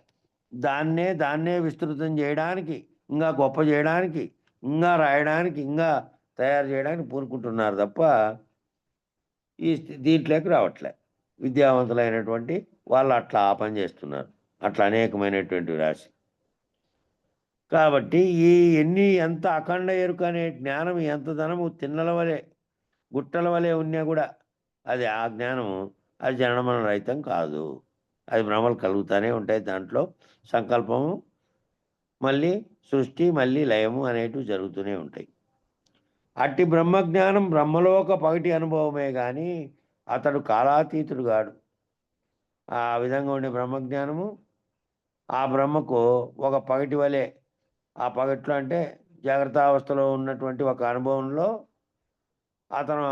దాన్నే విస్తృతం చేయడానికి, ఇంకా గొప్ప చేయడానికి, ఇంకా రాయడానికి, ఇంకా తయారు చేయడానికి పూనుకుంటున్నారు తప్ప దీంట్లోకి రావట్లే. విద్యావంతులైనటువంటి వాళ్ళు అట్లా ఆ పని చేస్తున్నారు. అట్లా అనేకమైనటువంటి రాశి. కాబట్టి ఎంత అఖండ ఎరుక అనే జ్ఞానం ఎంత ధనము తిన్నల వలె గుట్టల వలె ఉన్నా కూడా అది ఆ జ్ఞానము అది జనన రహితం కాదు. అది భ్రమలు కలుగుతూనే ఉంటాయి. దాంట్లో సంకల్పము మళ్ళీ సృష్టి మళ్ళీ లయము అనేటివి జరుగుతూనే ఉంటాయి. అట్టి బ్రహ్మజ్ఞానం బ్రహ్మలోక పగటి అనుభవమే కానీ అతడు కాలాతీతుడు కాడు. ఆ విధంగా ఉండే బ్రహ్మజ్ఞానము ఆ బ్రహ్మకు ఒక పగటి వలె, ఆ పగట్లో అంటే జాగ్రత్త అవస్థలో ఉన్నటువంటి ఒక అనుభవంలో అతను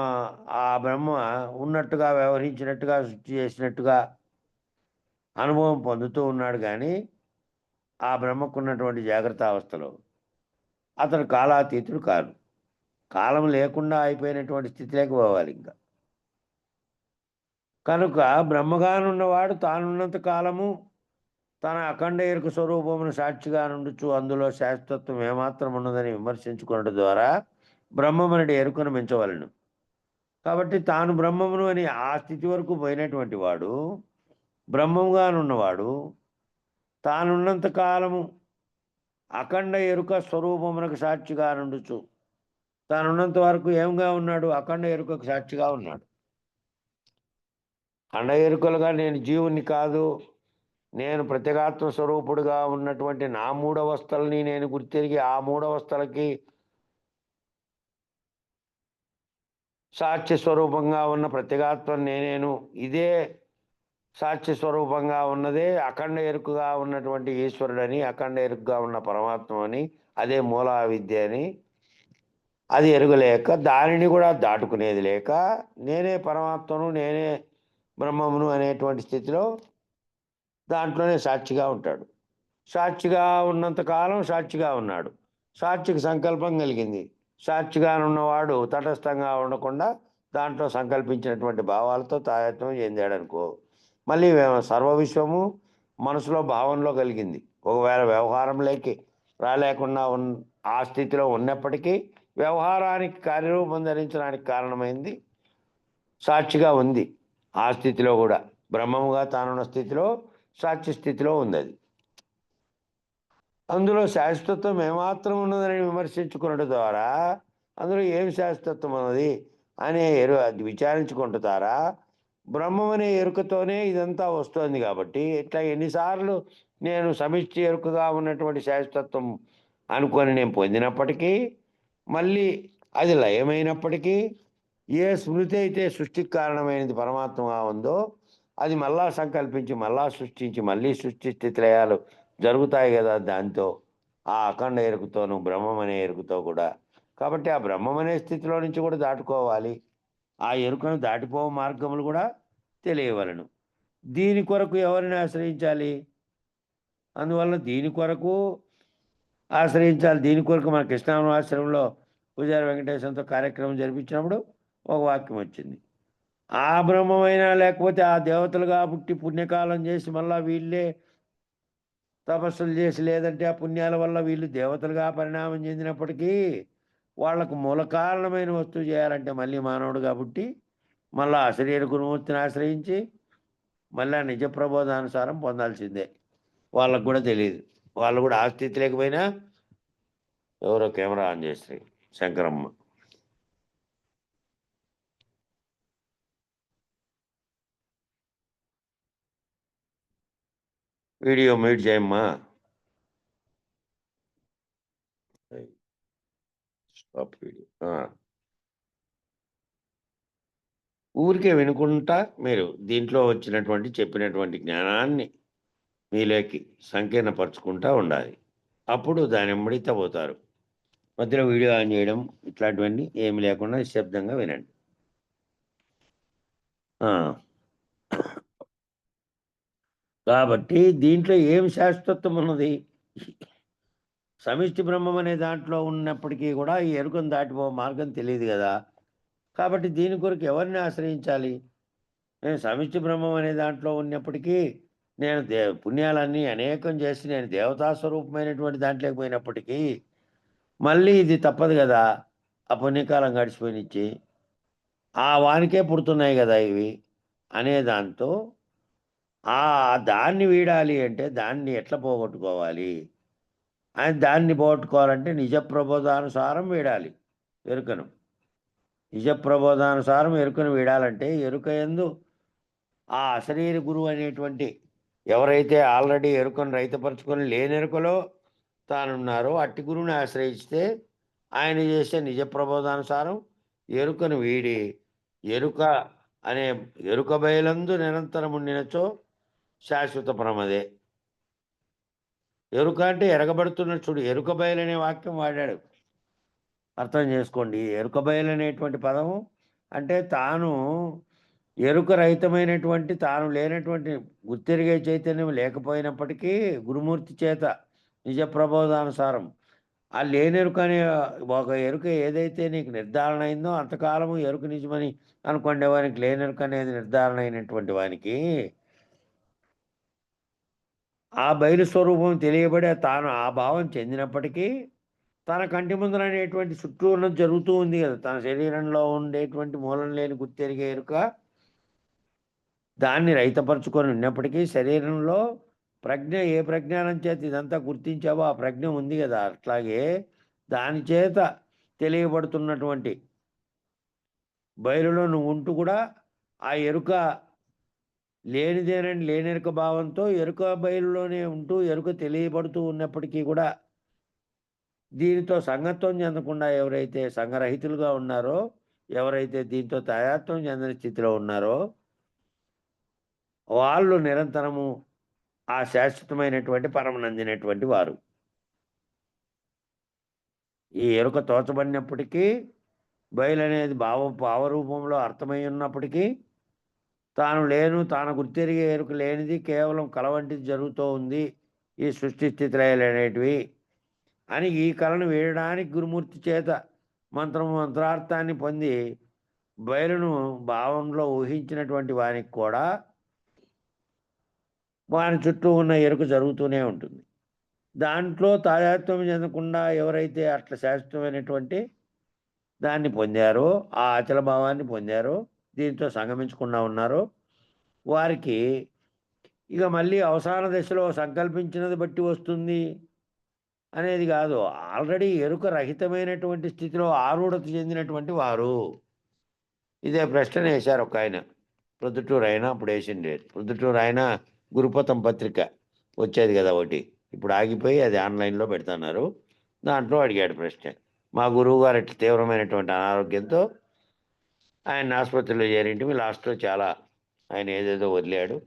ఆ బ్రహ్మ ఉన్నట్టుగా వ్యవహరించినట్టుగా సృష్టి చేసినట్టుగా అనుభవం పొందుతూ ఉన్నాడు. కానీ ఆ బ్రహ్మకున్నటువంటి జాగ్రత్త అవస్థలో అతను కాలాతీతుడు కాదు. కాలం లేకుండా అయిపోయినటువంటి స్థితిలోకి పోవాలి ఇంకా. కనుక బ్రహ్మగానున్నవాడు తానున్నంత కాలము తన అఖండ ఎరుక స్వరూపమును సాక్షిగా నుండుచు అందులో శాశ్వతత్వం ఏమాత్రం ఉన్నదని విమర్శించుకున్నట్టు ద్వారా బ్రహ్మమునటి ఎరుకను మించవలను. కాబట్టి తాను బ్రహ్మమును అని ఆ స్థితి వరకు పోయినటువంటి వాడు, బ్రహ్మముగానున్నవాడు తానున్నంత కాలము అఖండ ఎరుక స్వరూపమునకు సాక్షిగా నుండుచు తానున్నంత వరకు ఏమిగా ఉన్నాడు? అఖండ ఎరుకకు సాక్షిగా ఉన్నాడు. ఖండ ఎరుకలుగా నేను జీవుని కాదు, నేను ప్రత్యేగాత్మ స్వరూపుడుగా ఉన్నటువంటి నా మూడవస్థలని నేను గుర్తిరిగి ఆ మూడవస్థలకి సాక్షి స్వరూపంగా ఉన్న ప్రత్యేగాత్మ నేనేను, ఇదే సాక్షి స్వరూపంగా ఉన్నదే అఖండ ఎరుకగా ఉన్నటువంటి ఈశ్వరుడని, అఖండ ఎరుకగా ఉన్న పరమాత్మ అని, అదే మూల విద్య అని అది ఎరుగలేక దానిని కూడా దాటుకునేది లేక నేనే పరమాత్మను నేనే బ్రహ్మమును అనేటువంటి స్థితిలో దాంట్లోనే సాక్షిగా ఉంటాడు. సాక్షిగా ఉన్నంతకాలం సాక్షిగా ఉన్నాడు. సాక్షికి సంకల్పం కలిగింది. సాక్షిగా ఉన్నవాడు తటస్థంగా ఉండకుండా దాంట్లో సంకల్పించినటువంటి భావాలతో తాయత్వం చెందాడనుకో, మళ్ళీ సర్వ విశ్వము మనసులో భావంలో కలిగింది. ఒకవేళ వ్యవహారంలోకి రాలేకుండా ఆ స్థితిలో ఉన్నప్పటికీ వ్యవహారానికి కార్యరూపం ధరించడానికి కారణమైంది సాక్షిగా ఉంది. ఆ స్థితిలో కూడా బ్రహ్మముగా తానున్న స్థితిలో సాక్షి స్థితిలో ఉంది. అది అందులో శాశ్వతత్వం ఏమాత్రం ఉన్నదని విమర్శించుకున్నట్టు ద్వారా అందులో ఏమి శాశ్వతత్వం ఉన్నది అనే అది విచారించుకుంటారా బ్రహ్మం అనే ఎరుకతోనే ఇదంతా వస్తోంది కాబట్టి ఇట్లా ఎన్నిసార్లు నేను సమిష్టి ఎరుకగా ఉన్నటువంటి శాశ్వతత్వం అనుకొని నేను పొందినప్పటికీ మళ్ళీ అది లయమైనప్పటికీ ఏ స్మృతి అయితే సృష్టికి కారణమైనది పరమాత్మగా ఉందో అది మళ్ళా సంకల్పించి మళ్ళా సృష్టించి మళ్ళీ సృష్టి స్థితి లయాలు జరుగుతాయి కదా దాంతో ఆ అఖండ ఎరుకుతోను బ్రహ్మం అనే ఎరుకుతో కూడా. కాబట్టి ఆ బ్రహ్మం అనే స్థితిలో నుంచి కూడా దాటుకోవాలి. ఆ ఎరుకను దాటిపో మార్గములు కూడా తెలియవలను. దీని కొరకు ఎవరిని ఆశ్రయించాలి? అందువల్ల దీని కొరకు ఆశ్రయించాలి. దీని కొరకు మన కృష్ణావరం ఆశ్రమంలో పూజారి వెంకటేశ్వరంతో కార్యక్రమం జరిపించినప్పుడు ఒక వాక్యం వచ్చింది. ఆ బ్రహ్మమైనా లేకపోతే ఆ దేవతలుగా పుట్టి పుణ్యకాలం చేసి మళ్ళా వీళ్ళే తపస్సులు చేసి లేదంటే ఆ పుణ్యాల వల్ల వీళ్ళు దేవతలుగా పరిణామం చెందినప్పటికీ వాళ్లకు మూల కారణమైన వస్తువు చేయాలంటే మళ్ళీ మానవుడుగా పుట్టి మళ్ళా అశరీర గురుమూర్తిని ఆశ్రయించి మళ్ళా నిజ ప్రబోధానుసారం పొందాల్సిందే. వాళ్ళకు కూడా తెలియదు. వాళ్ళు కూడా ఆ స్థితి లేకపోయినా ఎవరో కెమెరా ఆన్ చేస్తారు శంకరమ్మ. వీడియో మ్యూట్ చేయమ్మా. Stop video. ఊరికే వినుకుంటా మీరు దీంట్లో వచ్చినటువంటి చెప్పినటువంటి జ్ఞానాన్ని మీలోకి సంకీర్ణపరచుకుంటా ఉండాలి. అప్పుడు దాని ఎమ్మడిత పోతారు. మధ్యలో వీడియో ఆన్ చేయడం ఇట్లాంటివన్నీ ఏమి లేకుండా నిశ్శబ్దంగా వినండి. కాబట్టి దీంట్లో ఏమి శాశ్వతత్వం ఉన్నది? సమిష్టి బ్రహ్మం అనే దాంట్లో ఉన్నప్పటికీ కూడా ఈ ఎరుకను దాటిపో మార్గం తెలియదు కదా. కాబట్టి దీని కొరకు ఎవరిని ఆశ్రయించాలి? నేను సమిష్టి బ్రహ్మం అనే దాంట్లో ఉన్నప్పటికీ నేను పుణ్యాలన్నీ అనేకం చేసి నేను దేవతా స్వరూపమైనటువంటి దాంట్లోకి పోయినప్పటికీ మళ్ళీ ఇది తప్పదు కదా. ఆ పుణ్యకాలం గడిచిపోయినిచ్చి ఆ వానికే పుడుతున్నాయి కదా ఇవి అనే దాంతో దాన్ని వీడాలి అంటే దాన్ని ఎట్లా పోగొట్టుకోవాలి అని దాన్ని పోగొట్టుకోవాలంటే నిజ ప్రబోధానుసారం వీడాలి ఎరుకను. నిజ ప్రబోధానుసారం ఎరుకను వీడాలంటే ఎరుక యందు ఆ అశరీర గురువు అనేటువంటి ఎవరైతే ఆల్రెడీ ఎరుకను రైతపరుచుకొని లేనెరుకలో తానున్నారో అట్టి గురువుని ఆశ్రయిస్తే ఆయన చేసే నిజ ప్రబోధానుసారం ఎరుకను వీడి ఎరుక అనే ఎరుక బయలందు నిరంతరం ఉండినచో శాశ్వత ప్రమదే. ఎరుక అంటే ఎరగబడుతున్న చూడు. ఎరుక బయలు అనే వాక్యం వాడాడు, అర్థం చేసుకోండి. ఎరుక బయలు అనేటువంటి పదము అంటే తాను ఎరుక రహితమైనటువంటి తాను లేనటువంటి గుర్తెరిగే చైతన్యం లేకపోయినప్పటికీ గురుమూర్తి చేత నిజ ప్రబోధానుసారం ఆ లేనెరుక అనే ఒక ఎరుక ఏదైతే నీకు నిర్ధారణ అయిందో అంతకాలము ఎరుక నిజమని అనుకోండి. వానికి లేనెరుక అనేది నిర్ధారణ అయినటువంటి వానికి ఆ బయలు స్వరూపం తెలియబడే తాను ఆ భావం చెందినప్పటికీ తన కంటి ముందర అనేటువంటి చుట్టూ ఉన్నది జరుగుతూ ఉంది కదా. తన శరీరంలో ఉండేటువంటి మూలం లేని గుర్తెరిగే ఎరుక దాన్ని రైతపరుచుకొని ఉన్నప్పటికీ శరీరంలో ప్రజ్ఞ ఏ ప్రజ్ఞానం చేత ఇదంతా గుర్తించావో ఆ ప్రజ్ఞ ఉంది కదా. అట్లాగే దాని చేత తెలియబడుతున్నటువంటి బయలులో నువ్వు ఉంటూ కూడా ఆ ఎరుక లేనిదేనని లేనెరుక భావంతో ఎరుక బయలులోనే ఉంటూ ఎరుక తెలియబడుతూ ఉన్నప్పటికీ కూడా దీనితో సంగత్వం చెందకుండా ఎవరైతే సంఘరహితులుగా ఉన్నారో, ఎవరైతే దీంతో తాయాత్వం చెందని స్థితిలో ఉన్నారో వాళ్ళు నిరంతరము ఆ శాశ్వతమైనటువంటి పరమనందినటువంటి వారు. ఈ ఎరుక తోచబడినప్పటికీ బయలనేది భావరూపంలో అర్థమై ఉన్నప్పటికీ తాను లేను తాను గుర్తెరిగే ఎరుక లేనిది కేవలం కలవంటిది జరుగుతూ ఉంది ఈ సృష్టి స్థితిలయాలు అనేటివి అని ఈ కళను వేయడానికి గురుమూర్తి చేత మంత్రార్థాన్ని పొంది బయలును భావంలో ఊహించినటువంటి వానికి కూడా వాని చుట్టూ ఉన్న ఎరుక జరుగుతూనే ఉంటుంది. దాంట్లో తాదాత్మ్యం చెందకుండా ఎవరైతే అట్లా శాశ్వతమైనటువంటి దాన్ని పొందారో, ఆ అచల భావాన్ని పొందారో, దీంతో సంగమించకుండా ఉన్నారో వారికి ఇక మళ్ళీ అవసాన దశలో సంకల్పించినది బట్టి వస్తుంది అనేది కాదు. ఆల్రెడీ ఎరుక రహితమైనటువంటి స్థితిలో ఆరూఢత చెందినటువంటి వారు. ఇదే ప్రశ్న వేశారు ఒక ఆయన. ప్రొద్దుటూరు ఆయన అప్పుడు వేసిండే. ప్రొద్దుటూరు ఆయన గురుపథం పత్రిక వచ్చేది కదా ఒకటి, ఇప్పుడు ఆగిపోయి అది ఆన్లైన్లో పెడుతున్నారు. దాంట్లో అడిగాడు ప్రశ్న. మా గురువు గారు ఇట్లా తీవ్రమైనటువంటి అనారోగ్యంతో ఆయన ఆసుపత్రిలో చేరింటివి. లాస్ట్లో చాలా ఆయన ఏదేదో వదిలాడు.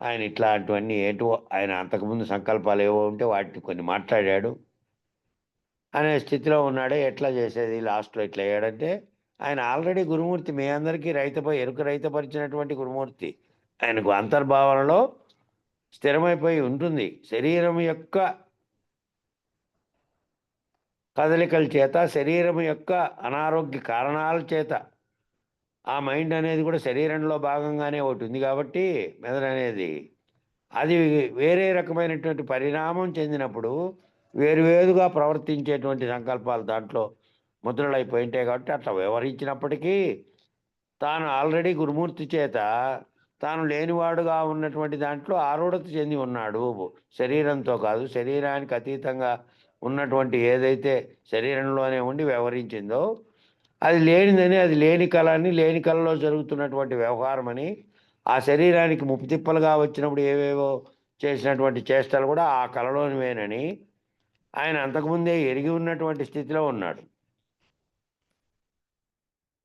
ఆయన ఇట్లాంటివన్నీ ఏంటో ఆయన అంతకుముందు సంకల్పాలు ఏవో ఉంటే వాటిని కొన్ని మాట్లాడాడు అనే స్థితిలో ఉన్నాడే. ఎట్లా చేసేది లాస్ట్లో ఇట్లా అయ్యాడంటే, ఆయన ఆల్రెడీ గురుమూర్తి మీ అందరికీ రైతపరిచినటువంటి గురుమూర్తి. ఆయనకు అంతర్భావనలో స్థిరమైపోయి ఉంటుంది. శరీరం యొక్క కదలికల చేత, శరీరం యొక్క అనారోగ్య కారణాల చేత ఆ మైండ్ అనేది కూడా శరీరంలో భాగంగానే ఒకటి ఉంది కాబట్టి, మెదడు అనేది అది వేరే రకమైనటువంటి పరిణామం చెందినప్పుడు వేరువేరుగా ప్రవర్తించేటువంటి సంకల్పాలు దాంట్లో ముద్రలైపోయి ఉంటాయి. కాబట్టి అట్లా వ్యవహరించినప్పటికీ తాను ఆల్రెడీ గురుమూర్తి చేత తాను లేనివాడుగా ఉన్నటువంటి దాంట్లో ఆరూఢత చెంది ఉన్నాడు. శరీరంతో కాదు, శరీరానికి అతీతంగా ఉన్నటువంటి ఏదైతే శరీరంలోనే ఉండి వ్యవహరించిందో అది లేనిదని, అది లేని కళని, లేని కళలో జరుగుతున్నటువంటి వ్యవహారం అని, ఆ శరీరానికి ముప్పు తిప్పలుగా వచ్చినప్పుడు ఏవేవో చేసినటువంటి చేష్టలు కూడా ఆ కళలోనివేనని ఆయన అంతకుముందే ఎరిగి ఉన్నటువంటి స్థితిలో ఉన్నాడు.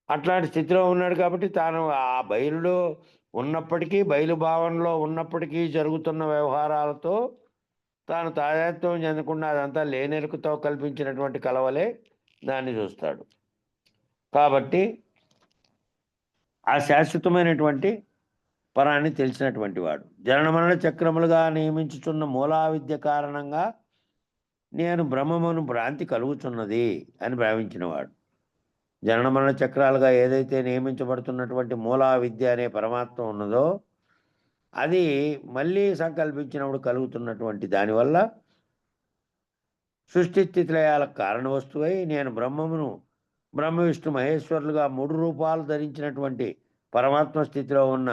అట్లాంటి స్థితిలో ఉన్నాడు కాబట్టి తాను ఆ బయలులో ఉన్నప్పటికీ, బయలు భావనలో ఉన్నప్పటికీ జరుగుతున్న వ్యవహారాలతో తాను తాదాత్మ్యం చెందకుండా అదంతా లేనెరుకుతో కల్పించినటువంటి కలవలే దాన్ని చూస్తాడు. కాబట్టి ఆ శాశ్వతమైనటువంటి పరాన్ని తెలిసినటువంటి వాడు జనన మరణ చక్రములుగా నియమించుచున్న మూలా విద్య కారణంగా నేను బ్రహ్మమును భ్రాంతి కలుగుతున్నది అని భావించినవాడు. జనన మరణ చక్రాలుగా ఏదైతే నియమించబడుతున్నటువంటి మూలా విద్య అనే పరమాత్మ ఉన్నదో అది మళ్ళీ సంకల్పించినప్పుడు కలుగుతున్నటువంటి దానివల్ల సృష్టి స్థితిలయాలకు కారణ వస్తువై నేను బ్రహ్మమును, బ్రహ్మ విష్ణు మహేశ్వరులుగా 3 రూపాలు ధరించినటువంటి పరమాత్మ స్థితిలో ఉన్న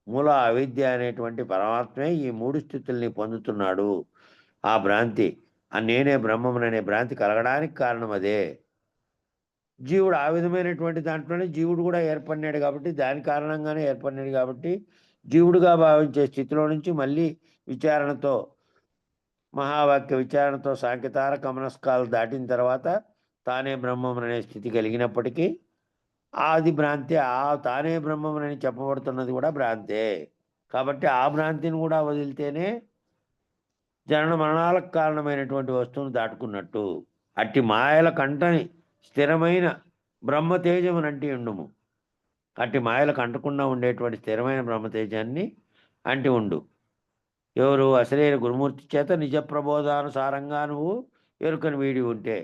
మూల అవిద్య అనేటువంటి పరమాత్మే ఈ 3 స్థితుల్ని పొందుతున్నాడు. ఆ భ్రాంతి, ఆ నేనే బ్రహ్మముననే భ్రాంతి కలగడానికి కారణం అదే. జీవుడు ఆ విధమైనటువంటి దాంట్లోనే జీవుడు కూడా ఏర్పడినాడు కాబట్టి, దాని కారణంగానే ఏర్పడినాడు కాబట్టి, జీవుడుగా భావించే స్థితిలో నుంచి మళ్ళీ విచారణతో, మహావాక్య విచారణతో సాంఖ్యతారక మనస్కాలు దాటిన తర్వాత తానే బ్రహ్మముననే స్థితి కలిగినప్పటికీ అది భ్రాంతి. ఆ తానే బ్రహ్మమునని చెప్పబడుతున్నది కూడా భ్రాంతే. కాబట్టి ఆ భ్రాంతిని కూడా వదిలితేనే జనన మరణాలకు కారణమైనటువంటి వస్తువును దాటుకున్నట్టు. అట్టి మాయల కంటని స్థిరమైన బ్రహ్మతేజమునంటి ఉండుము. అట్టి మాయలకు అంటకుండా ఉండేటువంటి స్థిరమైన బ్రహ్మతేజాన్ని అంటి ఉండు. ఎవరు? అసలైన గురుమూర్తి చేత నిజ ప్రబోధానుసారంగా నువ్వు ఎరుకను వీడి ఉంటే,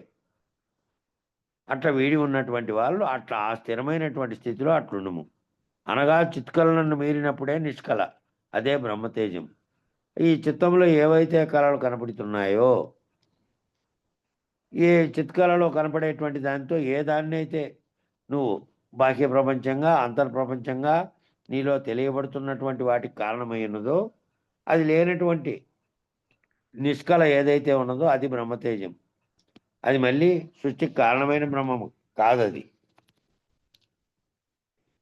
అట్లా వీడి ఉన్నటువంటి వాళ్ళు అట్లా ఆ స్థిరమైనటువంటి స్థితిలో అట్లుండుము. అనగా చిత్కళను మీరినప్పుడే నిష్కళ, అదే బ్రహ్మతేజం. ఈ చిత్తంలో ఏవైతే కళలు కనపడుతున్నాయో, ఏ చిత్కళలో కనపడేటువంటి దాంతో ఏ దాన్నైతే నువ్వు బాహ్య ప్రపంచంగా, అంతర్ప్రపంచంగా నీలో తెలియబడుతున్నటువంటి వాటికి కారణమై ఉన్నదో, అది లేనటువంటి నిష్కళ ఏదైతే ఉన్నదో అది బ్రహ్మతేజం. అది మళ్ళీ సృష్టికి కారణమైన బ్రహ్మము కాదది.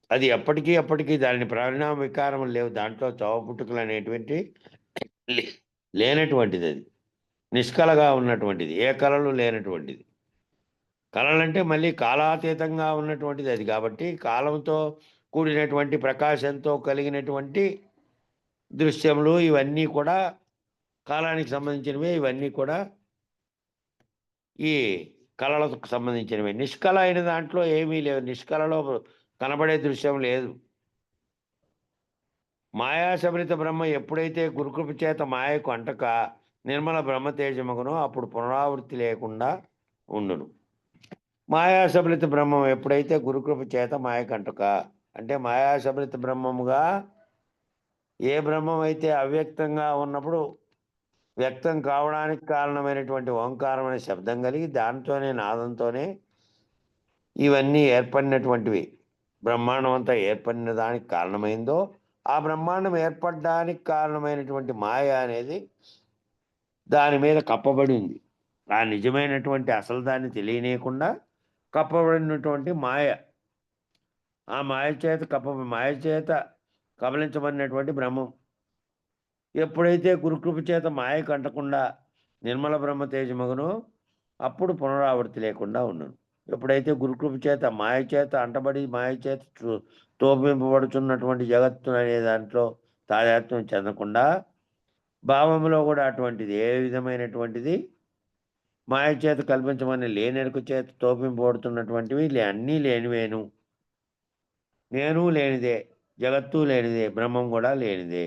అది అప్పటికీ దాని పరిణామ వికారములు లేవు. దాంట్లో చావు పుట్టుకలు అనేటువంటి లేనటువంటిది. అది నిష్కళగా ఉన్నటువంటిది, ఏ కళలు లేనటువంటిది. కళలంటే మళ్ళీ కాలాతీతంగా ఉన్నటువంటిది అది. కాబట్టి కాలంతో కూడినటువంటి ప్రకాశంతో కలిగినటువంటి దృశ్యములు ఇవన్నీ కూడా కాలానికి సంబంధించినవే. ఇవన్నీ కూడా ఈ కళలకు సంబంధించినవి. నిష్కళ అయిన దాంట్లో ఏమీ లేవు. నిష్కళలో కనబడే దృశ్యం లేదు. మాయాశబరిత బ్రహ్మ ఎప్పుడైతే గురుకృప చేత మాయకు అంటక నిర్మల బ్రహ్మతేజమగునో అప్పుడు పునరావృత్తి లేకుండా ఉండును. మాయాశబరిత బ్రహ్మం ఎప్పుడైతే గురుకృప చేత మాయకు అంటక, అంటే మాయాశబరిత బ్రహ్మముగా ఏ బ్రహ్మం అయితే అవ్యక్తంగా ఉన్నప్పుడు వ్యక్తం కావడానికి కారణమైనటువంటి ఓంకారం అనే శబ్దం కలిగి దాంతోనే, నాదంతోనే ఇవన్నీ ఏర్పడినటువంటివి, బ్రహ్మాండం అంతా ఏర్పడిన దానికి కారణమైందో, ఆ బ్రహ్మాండం ఏర్పడడానికి కారణమైనటువంటి మాయ అనేది దాని మీద కప్పబడి ఉంది. ఆ నిజమైనటువంటి అసలు దాన్ని తెలియనీయకుండా కప్పబడినటువంటి మాయ ఆ మాయ చేత కబలించబడినటువంటి బ్రహ్మం ఎప్పుడైతే గురుకృప చేత మాయకు అంటకుండా నిర్మల బ్రహ్మ తేజమగునో అప్పుడు పునరావృత్తి లేకుండా ఉండను. ఎప్పుడైతే గురుకృప చేత మాయ చేత అంటబడి మాయ చేత తోపింపబడుతున్నటువంటి జగత్తు అనే దాంట్లో తాదాత్మ్యం చెందకుండా భావంలో కూడా అటువంటిది ఏ విధమైనటువంటిది మాయ చేత కల్పించమని లేనెరుక చేత తోపింపబడుతున్నటువంటివి అన్నీ లేనివేను. నేను లేనిదే, జగత్తు లేనిదే, బ్రహ్మం కూడా లేనిదే.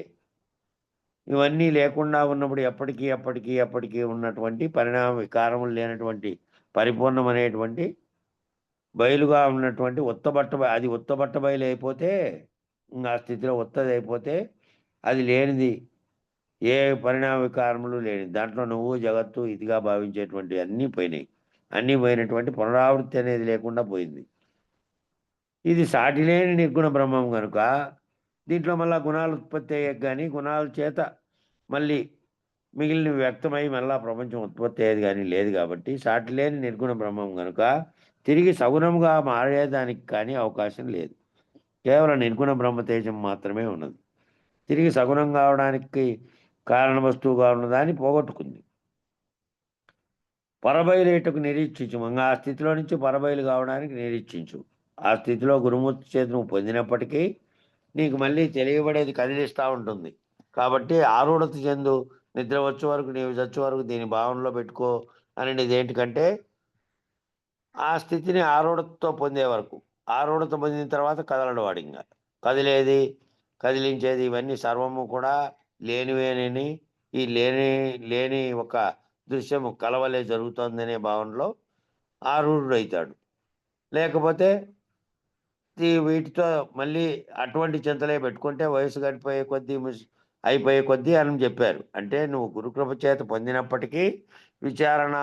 ఇవన్నీ లేకుండా ఉన్నప్పుడు ఎప్పటికీ ఉన్నటువంటి పరిణామ వికారములు లేనటువంటి పరిపూర్ణమనేటువంటి బయలుగా ఉన్నటువంటి అది ఉత్తబట్ట బయలు అయిపోతే ఆ స్థితిలో ఉత్తదైపోతే అది లేనిది, ఏ పరిణామ వికారములు లేనిది. దాంట్లో నువ్వు జగత్తు ఇదిగా భావించేటువంటి అన్నీ పోయినాయి. అన్నీ పోయినటువంటి పునరావృత్తి అనేది లేకుండా పోయింది. ఇది సాటి లేని నిర్గుణ బ్రహ్మం కనుక దీంట్లో మళ్ళా గుణాలు ఉత్పత్తి అయ్యాక కానీ గుణాల చేత మళ్ళీ మిగిలినవి వ్యక్తమై మళ్ళా ప్రపంచం ఉత్పత్తి అయ్యేది కానీ లేదు కాబట్టి సాటి లేని నిర్గుణ బ్రహ్మం కనుక తిరిగి సగుణంగా మారేదానికి కానీ అవకాశం లేదు. కేవలం నిర్గుణ బ్రహ్మ తేజం మాత్రమే ఉన్నది. తిరిగి సగుణం కావడానికి కారణ వస్తువుగా ఉన్నదాన్ని పోగొట్టుకుంది. పరబయలేటకు నిరీక్షించు. ఆ స్థితిలో నుంచి పరబయలు కావడానికి నిరీక్షించు. ఆ స్థితిలో గురుమూర్తి చేతి నువ్వు పొందినప్పటికీ నీకు మళ్ళీ తెలియబడేది కదిలిస్తూ ఉంటుంది. కాబట్టి ఆరూఢత చెందు, నిద్ర వచ్చే వరకు నీవు చచ్చే వరకు దీని భావనలో పెట్టుకో అనేది ఏంటికంటే ఆ స్థితిని ఆరూఢతతో పొందే వరకు. ఆరూఢత పొందిన తర్వాత కదలడు వాడు. ఇంకా కదిలేది కదిలించేది ఇవన్నీ సర్వము కూడా లేనివేనని, ఈ లేని ఒక దృశ్యము కలవలే జరుగుతుందనే భావనలో ఆరూఢుడవుతాడు. లేకపోతే వీటితో మళ్ళీ అటువంటి చింతలే పెట్టుకుంటే వయసు గడిపోయే కొద్దీ అయిపోయే కొద్దీ అని చెప్పారు. అంటే నువ్వు గురుకృప చేత పొందినప్పటికీ విచారణ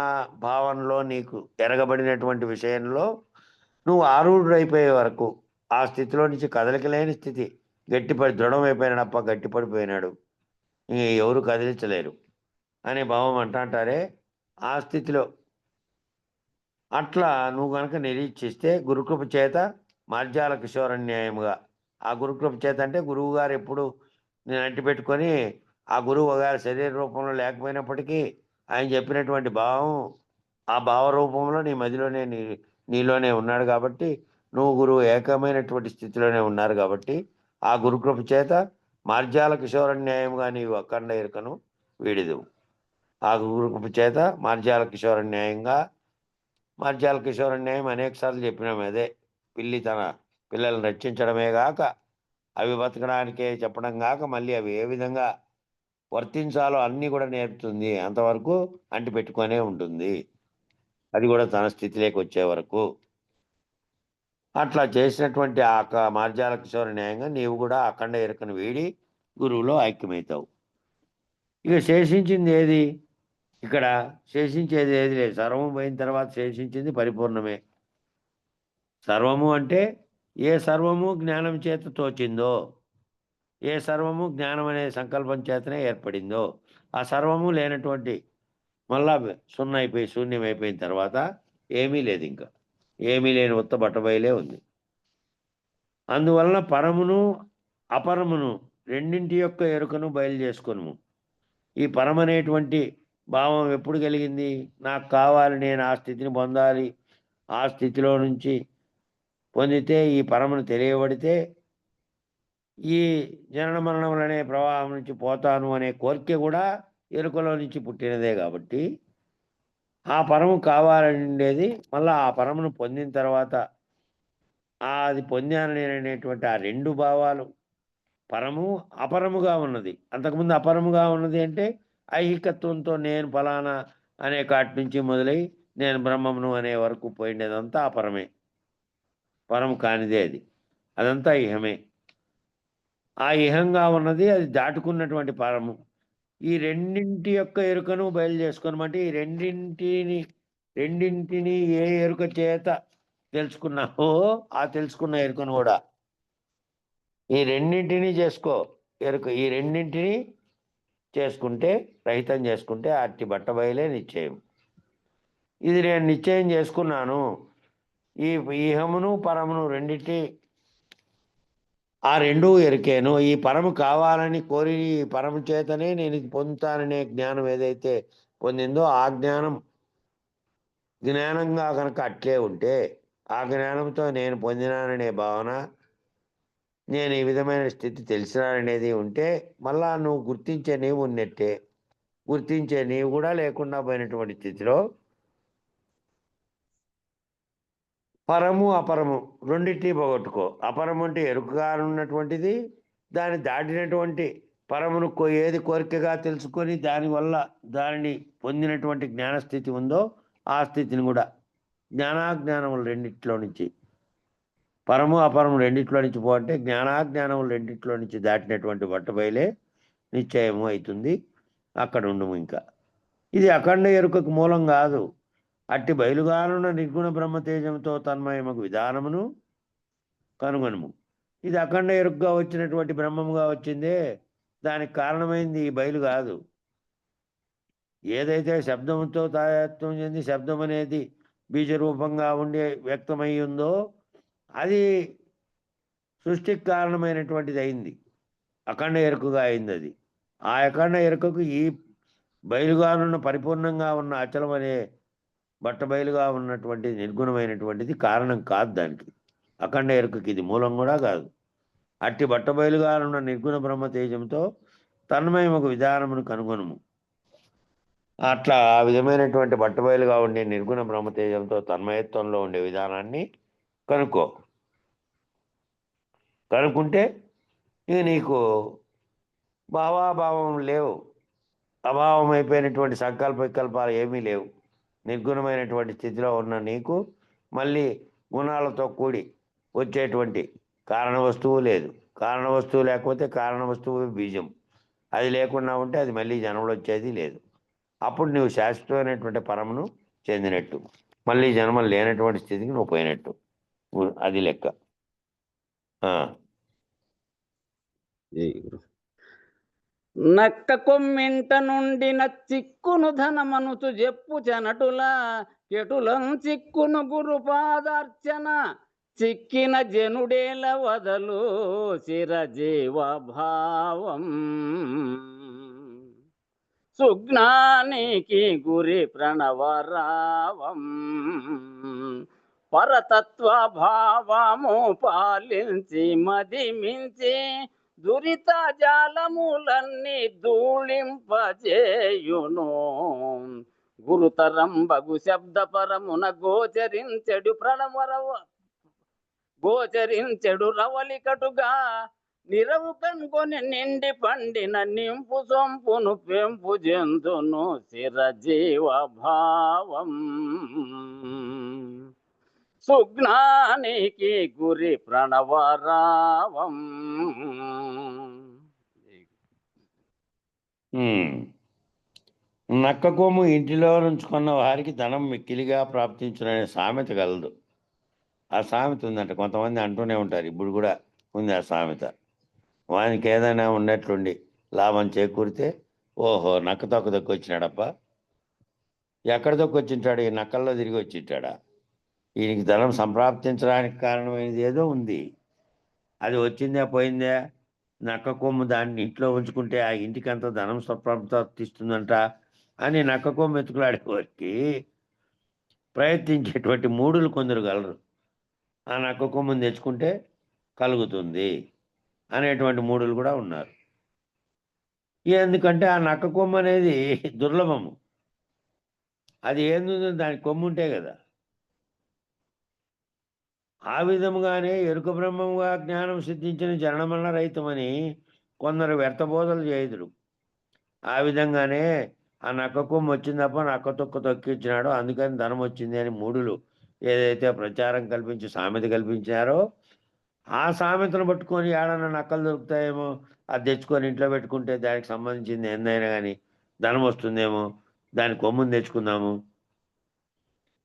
భావనలో నీకు ఎరగబడినటువంటి విషయంలో నువ్వు ఆరూఢుడైపోయే వరకు ఆ స్థితిలో నుంచి కదలికలేని స్థితి, దృఢమైపోయినాడప్ప, గట్టిపడిపోయినాడు, ఇంక ఎవరు కదిలించలేరు అనే భావం అంటారే. ఆ స్థితిలో అట్లా నువ్వు కనుక నిరీక్షిస్తే గురుకృప చేత మార్జాల కిశోరన్యాయముగా, ఆ గురుకృప చేత అంటే గురువు గారు ఎప్పుడు నేను అంటిపెట్టుకొని ఆ గురువు గారి శరీర రూపంలో లేకపోయినప్పటికీ ఆయన చెప్పినటువంటి భావం ఆ భావ రూపంలో నీ మదిలోనే నీలోనే ఉన్నాడు కాబట్టి నువ్వు గురువు ఏకమైనటువంటి స్థితిలోనే ఉన్నారు కాబట్టి ఆ గురుకృప చేత మార్జాల కిశోరన్యాయముగా నీవు అఖండ ఎరుకను వీడిదువు. ఆ గురుకృప చేత మార్జాల కిశోరన్యాయంగా, మార్జాల కిశోరన్యాయం అనేక సార్లు చెప్పినాము. అదే పిల్లి తన పిల్లలను రక్షించడమే గాక అవి బతకడానికే చెప్పడం గాక మళ్ళీ అవి ఏ విధంగా వర్తించాలో అన్నీ కూడా నేర్పుతుంది. అంతవరకు అంటిపెట్టుకొనే ఉంటుంది, అది కూడా తన స్థితిలోకి వచ్చే వరకు. అట్లా చేసినటువంటి ఆ మార్జాల కిశోర న్యాయంగా నీవు కూడా అఖండ ఎరుకను వీడి గురువులో ఐక్యమవుతావు. ఇక శేషించింది ఏది? ఇక్కడ శేషించేది ఏది లేదు. సర్వం పోయిన తర్వాత శేషించింది పరిపూర్ణమే. సర్వము అంటే ఏ సర్వము జ్ఞానం చేత తోచిందో, ఏ సర్వము జ్ఞానం అనే సంకల్పం చేతనే ఏర్పడిందో, ఆ సర్వము లేనటువంటి మళ్ళా సున్నా అయిపోయి శూన్యమైపోయిన తర్వాత ఏమీ లేదు. ఇంకా ఏమీ లేని ఉత్త బట్టబయలే ఉంది. అందువలన పరమును అపరమును రెండింటి యొక్క ఎరుకను బయలు చేసుకొనుము. ఈ పరమనేటువంటి భావం ఎప్పుడు కలిగింది? నాకు కావాలి, నేను ఆ స్థితిని పొందాలి, ఆ స్థితిలో నుంచి పొందితే ఈ పరమును తెలియబడితే ఈ జనన మరణములనే ప్రవాహం నుంచి పోతాను అనే కోరిక కూడా ఎరుకలో నుంచి పుట్టినదే. కాబట్టి ఆ పరము కావాలనేది మళ్ళీ ఆ పరమును పొందిన తర్వాత అది పొందాను అనేటువంటి ఆ రెండు భావాలు, పరము అపరముగా ఉన్నది. అంతకుముందు అపరముగా ఉన్నది అంటే ఐహికత్వంతో నేను ఫలానా అనే కాటి నుంచి మొదలై నేను బ్రహ్మమును అనే వరకు పోయినదంతా అపరమే, పరము కానిదే అది. అదంతా ఇహమే. ఆ ఇహంగా ఉన్నది అది దాటుకున్నటువంటి పరము. ఈ రెండింటి యొక్క ఎరుకను బయలు చేసుకోనమంటే ఈ రెండింటిని ఏ ఎరుక చేత తెలుసుకున్నావో ఆ తెలుసుకున్న ఎరుకను కూడా ఈ రెండింటినీ చేసుకో. ఎరుక ఈ రెండింటినీ చేసుకుంటే, రహితం చేసుకుంటే అట్టి బట్టబయలే నిశ్చయం. ఇది నేను నిశ్చయం చేసుకున్నాను, ఈ ఇహమును పరమును రెండింటి ఆ రెండూ ఎరికేను. ఈ పరము కావాలని కోరి ఈ పరము చేతనే నేను ఇది పొందుతాననే జ్ఞానం ఏదైతే పొందిందో ఆ జ్ఞానంగా కనుక అట్లే ఉంటే ఆ జ్ఞానంతో నేను పొందినాననే భావన, నేను ఈ విధమైన స్థితి తెలిసినాననేది ఉంటే మళ్ళా నువ్వు గుర్తించే నీవు ఉన్నట్టే. గుర్తించే నీవు కూడా లేకుండా పోయినటువంటి స్థితిలో పరము, అపరము రెండిటిని పోగొట్టుకో. అపరము అంటే ఎరుకగా ఉన్నటువంటిది, దాన్ని దాటినటువంటి పరమును ఏది కోరికగా తెలుసుకొని దానివల్ల దానిని పొందినటువంటి జ్ఞానస్థితి ఉందో ఆ స్థితిని కూడా జ్ఞానాజ్ఞానములు రెండిట్లో నుంచి, పరము అపరము రెండిట్లో నుంచి పోంటే జ్ఞానాజ్ఞానములు రెండిట్లో నుంచి దాటినటువంటి బట్టబయలే నిశ్చయము అవుతుంది. అక్కడ ఉండము. ఇంకా ఇది అఖండ ఎరుకకు మూలం కాదు. అట్టి బయలుగానున్న నిర్గుణ బ్రహ్మతేజంతో తన్మయమకు విధానమును కనుగొనుము. ఇది అఖండ ఎరుగ్గా వచ్చినటువంటి బ్రహ్మముగా వచ్చిందే, దానికి కారణమైంది ఈ బయలు కాదు. ఏదైతే శబ్దంతో తాయత్వం చెంది శబ్దం అనేది బీజరూపంగా ఉండి వ్యక్తమై ఉందో అది సృష్టికి కారణమైనటువంటిది అయింది, అఖండ ఎరుకగా అయింది అది. ఆ అఖండ ఎరుకకు ఈ బయలుగానున్న పరిపూర్ణంగా ఉన్న అచలం అనే బట్టబయలుగా ఉన్నటువంటి నిర్గుణమైనటువంటిది కారణం కాదు. దానికి అఖండ ఎరుకకి ఇది మూలం కూడా కాదు. అట్టి బట్టబయలుగా ఉన్న నిర్గుణ బ్రహ్మ తేజంతో తన్మయమకు విధానమును కనుగొనుము. అట్లా ఆ విధమైనటువంటి బట్టబయలుగా ఉండే నిర్గుణ బ్రహ్మ తేజంతో తన్మయత్వంలో ఉండే విధానాన్ని కనుక్కుంటే ఇక నీకు భావాభావం లేవు, అభావం అయిపోయినటువంటి సంకల్ప వికల్పాలు ఏమీ లేవు. నిర్గుణమైనటువంటి స్థితిలో ఉన్న నీకు మళ్ళీ గుణాలతో కూడి వచ్చేటువంటి కారణ వస్తువు లేదు. కారణ వస్తువు లేకపోతే కారణ వస్తువు బీజం, అది లేకుండా ఉంటే అది మళ్ళీ జన్మలు వచ్చేది లేదు. అప్పుడు నువ్వు శాశ్వతమైనటువంటి పరమును చెందినట్టు, మళ్ళీ జన్మలు లేనటువంటి స్థితికి నువ్వు పోయినట్టు. అది లెక్క. నక్క కొమ్మింట నుండి చిక్కును ధనమనుచు చెప్పు చనటులా కెటులం చిక్కును గురు పాదార్చన చిక్కిన జనుడేల వదలు చిరజీవ భావం. సుజ్ఞానికి గురి ప్రణవరావం పరతత్వ భావము పాలించి మదిమించి దురిత జాలములన్నీ ధూళింపజేయును. గురుతరం బగు శబ్దపరమున గోచరించెడు రవలికటుగా నిరవు కనుకొని నిండి పండిన నింపు సొంపును పెంపు జంతును చిరజీవ భావం. సుజ్ఞానికి గురి ప్రణవరావం. నక్క కొమ్ము ఇంటిలో నుంచుకున్న వారికి ధనం మిక్కిలిగా ప్రాప్తించుననే సామెత కలదు. ఆ సామెత ఉందంట, కొంతమంది అంటూనే ఉంటారు, ఇప్పుడు కూడా ఉంది ఆ సామెత. వానికి ఏదైనా ఉన్నట్లుండి లాభం చేకూరితే ఓహో నక్క తొక్క దొక్కొచ్చినాడప్ప, ఎక్కడ దొక్కొచ్చింటాడు, ఈ నక్కల్లో తిరిగి వచ్చింటాడా, ఈయనకి ధనం సంప్రాప్తించడానికి కారణమైనది ఏదో ఉంది, అది వచ్చిందా పోయిందా, నక్క కొమ్ము దాన్ని ఇంట్లో ఉంచుకుంటే ఆ ఇంటికి అంత ధనం సంప్రాప్తిస్తుందంట అని నక్క కొమ్ము ఎత్తుకులాడేవారికి ప్రయత్నించేటువంటి మూడులు కొందరు గలరు. ఆ నక్క కొమ్ముని తెచ్చుకుంటే కలుగుతుంది అనేటువంటి మూడులు కూడా ఉన్నారు. ఎందుకంటే ఆ నక్క కొమ్ము అనేది దుర్లభము, అది ఏందో దాని కొమ్ము ఉంటే కదా. ఆ విధముగానే ఎరుక బ్రహ్మముగా జ్ఞానం సిద్ధించిన జననమరణ రహితమని కొందరు వ్యర్థబోధలు చేయుదురు. ఆ విధంగానే ఆ నక్క కొమ్ము వచ్చిందప్ప నక్క తొక్క తొక్కిచ్చినాడు అందుకని ధనం వచ్చింది అని మూడులు ఏదైతే ప్రచారం కల్పించి సామెత కల్పించారో ఆ సామెతను పట్టుకొని ఏడన్నా నక్కలు దొరుకుతాయేమో, అది తెచ్చుకొని ఇంట్లో పెట్టుకుంటే దానికి సంబంధించింది ఏందైనా కానీ ధనం వస్తుందేమో, దాని కొమ్ముని తెచ్చుకుందాము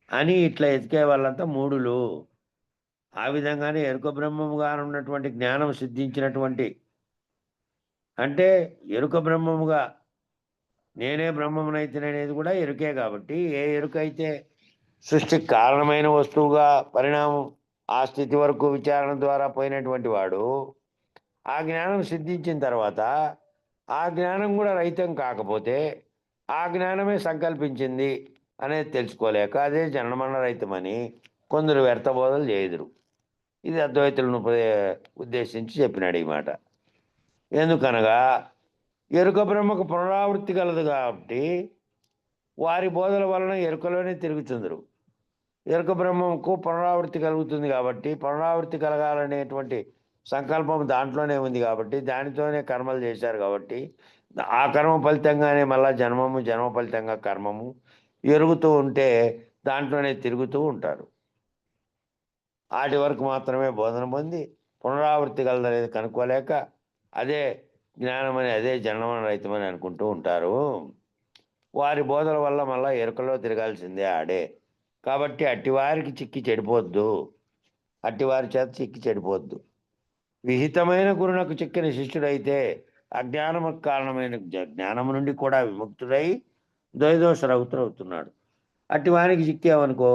అని ఇట్లా ఎతికే వాళ్ళంతా మూడులు. ఆ విధంగానే ఎరుక బ్రహ్మముగా ఉన్నటువంటి జ్ఞానం సిద్ధించినటువంటి, అంటే ఎరుక బ్రహ్మముగా నేనే బ్రహ్మమునైతేనేది కూడా ఎరుకే. కాబట్టి ఏ ఎరుక అయితే సృష్టికి కారణమైన వస్తువుగా పరిణామం ఆ స్థితి వరకు విచారణ ద్వారా పోయినటువంటి వాడు ఆ జ్ఞానం సిద్ధించిన తర్వాత ఆ జ్ఞానం కూడా రహితం కాకపోతే ఆ జ్ఞానమే సంకల్పించింది అనేది తెలుసుకోలేక అదే జనమరణ రహితమని కొందరు వ్యర్థ బోధలు చేయుదురు. ఇది అద్వైతులను ఉద్దేశించి చెప్పినాడు ఈ మాట. ఎందుకనగా ఎరుక బ్రహ్మకు పునరావృత్తి కలదు కాబట్టి వారి బోధల వలన ఎరుకలోనే తిరుగుతుందరు. ఎరుక బ్రహ్మకు పునరావృత్తి కలుగుతుంది కాబట్టి పునరావృత్తి కలగాలనేటువంటి సంకల్పం దాంట్లోనే ఉంది కాబట్టి దానితోనే కర్మలు చేశారు కాబట్టి ఆ కర్మ ఫలితంగానే మళ్ళా జన్మ ఫలితంగా కర్మము ఎరుగుతూ ఉంటే దాంట్లోనే తిరుగుతూ ఉంటారు. వాటి వరకు మాత్రమే బోధన పొంది పునరావృత్తి కలదనేది కనుక్కోలేక అదే జ్ఞానమని అదే జన్మన రహితమని అనుకుంటూ ఉంటారు. వారి బోధల వల్ల మళ్ళా ఎరుకలో తిరగాల్సిందే ఆడే. కాబట్టి అట్టివారికి చిక్కి చెడిపోద్దు, అట్టివారి చేత చిక్కి చెడిపోద్దు. విహితమైన గురునకు చిక్కిన శిష్యుడైతే అజ్ఞానముకు కారణమైన జ్ఞానము నుండి కూడా విముక్తుడై ద్వైదోషరహితుడవుతున్నాడు. అట్టి వానికి చిక్కావనుకో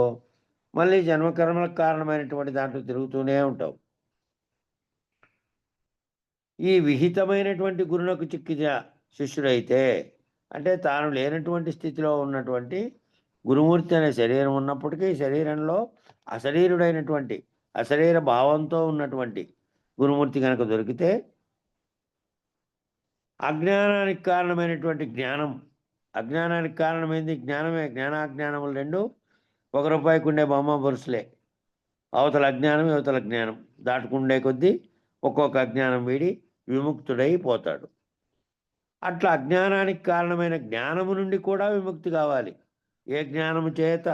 మళ్ళీ జన్మకర్మలకు కారణమైనటువంటి దాంట్లో తిరుగుతూనే ఉంటావు. ఈ విహితమైనటువంటి గురునకు చిక్కిన శిష్యుడైతే అంటే తాను లేనటువంటి స్థితిలో ఉన్నటువంటి గురుమూర్తి అనే శరీరం ఉన్నప్పటికీ శరీరంలో అశరీరుడైనటువంటి అశరీర భావంతో ఉన్నటువంటి గురుమూర్తి కనుక దొరికితే అజ్ఞానానికి కారణమైనటువంటి జ్ఞానం, అజ్ఞానానికి కారణమైంది జ్ఞానమే. జ్ఞానాజ్ఞానములు రెండు ఒక రూపాయికి ఉండే బొమ్మ బొరుసులే. అవతల అజ్ఞానం యువతల జ్ఞానం దాటుకుండే కొద్దీ ఒక్కొక్క అజ్ఞానం వీడి విముక్తుడైపోతాడు. అట్లా అజ్ఞానానికి కారణమైన జ్ఞానము నుండి కూడా విముక్తి కావాలి. ఏ జ్ఞానము చేత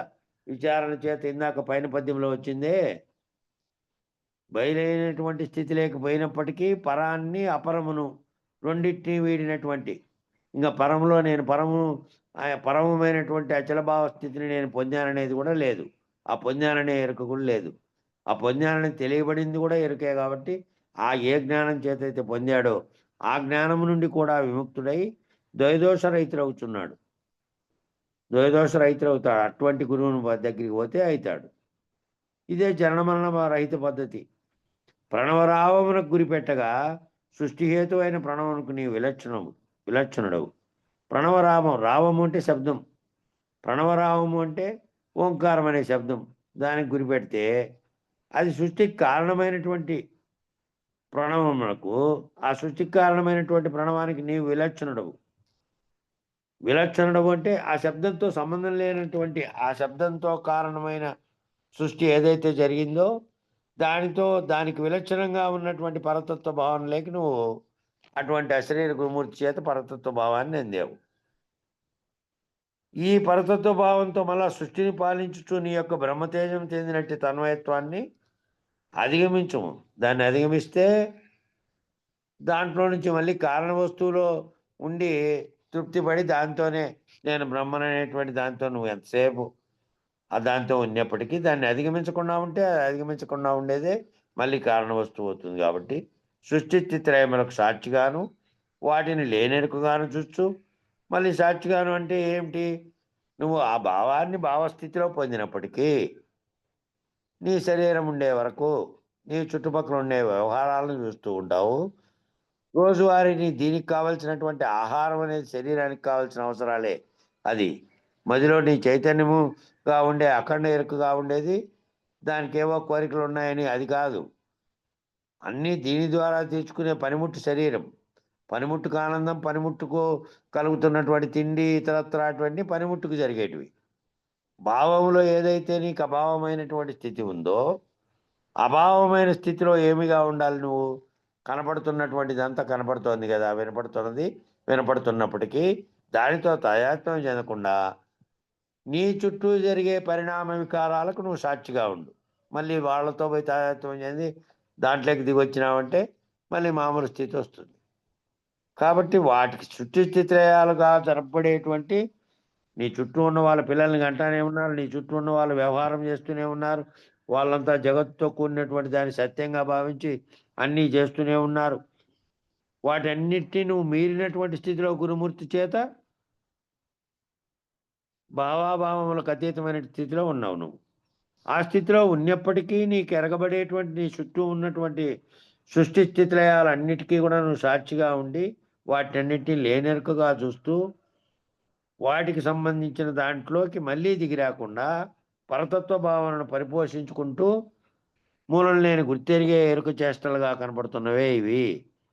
విచారణ చేత ఇందాక పైన పద్యంలో వచ్చిందే బయలైనటువంటి స్థితి లేకపోయినప్పటికీ పరాన్ని అపరమును రెండింటినీ వీడినటువంటి ఇంకా పరములో నేను పరమమైనటువంటి అచలభావ స్థితిని నేను పొందాననేది కూడా లేదు. ఆ పొందాననే ఎరుక కూడా లేదు. ఆ పొందానని తెలియబడింది కూడా ఎరుకే కాబట్టి ఆ ఏ జ్ఞానం చేత అయితే పొందాడో ఆ జ్ఞానము నుండి కూడా విముక్తుడై ద్వైదోష రహితుడవుతున్నాడు. ద్వైదోష రహితుడవుతాడు. అటువంటి గురువుని దగ్గరికి పోతే అవుతాడు. ఇదే జనమరణ రహిత పద్ధతి. ప్రణవరావమునకు గురిపెట్టగా సృష్టిహేతు అయిన ప్రణవమునకు నీ విలక్షణుడవు. ప్రణవరామం, రావము అంటే శబ్దం, ప్రణవరావము అంటే ఓంకారం అనే శబ్దం. దానికి గురిపెడితే అది సృష్టికి కారణమైనటువంటి ప్రణవమునకు, ఆ సృష్టికి కారణమైనటువంటి ప్రణవానికి నీవు విలక్షణుడవు. విలక్షణుడవు అంటే ఆ శబ్దంతో సంబంధం లేనటువంటి ఆ శబ్దంతో కారణమైన సృష్టి ఏదైతే జరిగిందో దానికి విలక్షణంగా ఉన్నటువంటి పరతత్వ భావన లేక నువ్వు అటువంటి అశరీర గురుమూర్తి చేత పరతత్వ భావాన్ని అందావు. ఈ పరతత్వ భావంతో మళ్ళా సృష్టిని పాలించుచు నీ యొక్క బ్రహ్మతేజం చెందినట్టు తన్వయత్వాన్ని అధిగమించము. దాన్ని అధిగమిస్తే దాంట్లో నుంచి మళ్ళీ కారణ వస్తువులో ఉండి తృప్తిపడి దాంతోనే నేను బ్రహ్మననేటువంటి దాంతో నువ్వు ఎంతసేపు దాంతో ఉన్నప్పటికీ దాన్ని అధిగమించకుండా ఉండేదే మళ్ళీ కారణ వస్తువు అవుతుంది. కాబట్టి సృష్టి స్థితిలయములకు సాక్షిగాను వాటిని లేనెరుకగాను చూస్తూ మళ్ళీ సాక్షిగాను అంటే ఏమిటి? నువ్వు ఆ భావాన్ని భావస్థితిలో పొందినప్పటికీ నీ శరీరం ఉండే వరకు నీ చుట్టుపక్కల ఉండే వ్యవహారాలను చూస్తూ ఉంటావు. రోజువారీ దీనికి కావలసినటువంటి ఆహారం అనేది శరీరానికి కావాల్సిన అవసరాలే. అది మదిలో నీ చైతన్యముగా ఉండే అఖండ ఎరుకగా ఉండేది దానికేవో కోరికలు ఉన్నాయని అది కాదు. అన్నీ దీని ద్వారా తీర్చుకునే పనిముట్టు శరీరం. పనిముట్టుకు ఆనందం, పనిముట్టుకు కలుగుతున్నటువంటి తిండి ఇతరత్ర అటువంటి పనిముట్టుకు జరిగేటివి. భావంలో ఏదైతే నీకు అభావమైనటువంటి స్థితి ఉందో అభావమైన స్థితిలో ఏమిగా ఉండాలి నువ్వు? కనపడుతున్నటువంటిదంతా కనపడుతోంది కదా, వినపడుతున్నప్పటికీ దానితో తాదాత్మ్యం చెందకుండా నీ చుట్టూ జరిగే పరిణామ వికారాలకు నువ్వు సాక్షిగా ఉండు. మళ్ళీ వాళ్ళతో పోయి తాదాత్మ్యం చెంది దాంట్లోకి దిగొచ్చినావంటే మళ్ళీ మామూలు స్థితి వస్తుంది. కాబట్టి వాటికి సృష్టి స్థితిలయాలుగా జరపబడేటువంటి నీ చుట్టూ ఉన్న వాళ్ళ పిల్లల్ని కంటానే ఉన్నారు, నీ చుట్టూ ఉన్న వాళ్ళు వ్యవహారం చేస్తూనే ఉన్నారు. వాళ్ళంతా జగత్తుతో కూడినటువంటి దాన్ని సత్యంగా భావించి అన్నీ చేస్తూనే ఉన్నారు. వాటన్నిటినీ నువ్వు మీరినటువంటి స్థితిలో గురుమూర్తి చేత భావాభావములకు అతీతమైన స్థితిలో ఉన్నావు నువ్వు. ఆ స్థితిలో ఉన్నప్పటికీ నీకు ఎరగబడేటువంటి నీ చుట్టూ ఉన్నటువంటి సృష్టి స్థితిలయాలన్నిటికీ కూడా నువ్వు సాక్షిగా ఉండి వాటన్నిటిని లేనెరుకగా చూస్తూ వాటికి సంబంధించిన దాంట్లోకి మళ్ళీ దిగి రాకుండా పరతత్వ భావనను పరిపోషించుకుంటూ మూలం లేని గుర్తెరిగే ఎరుక చేష్టలుగా కనపడుతున్నవే ఇవి.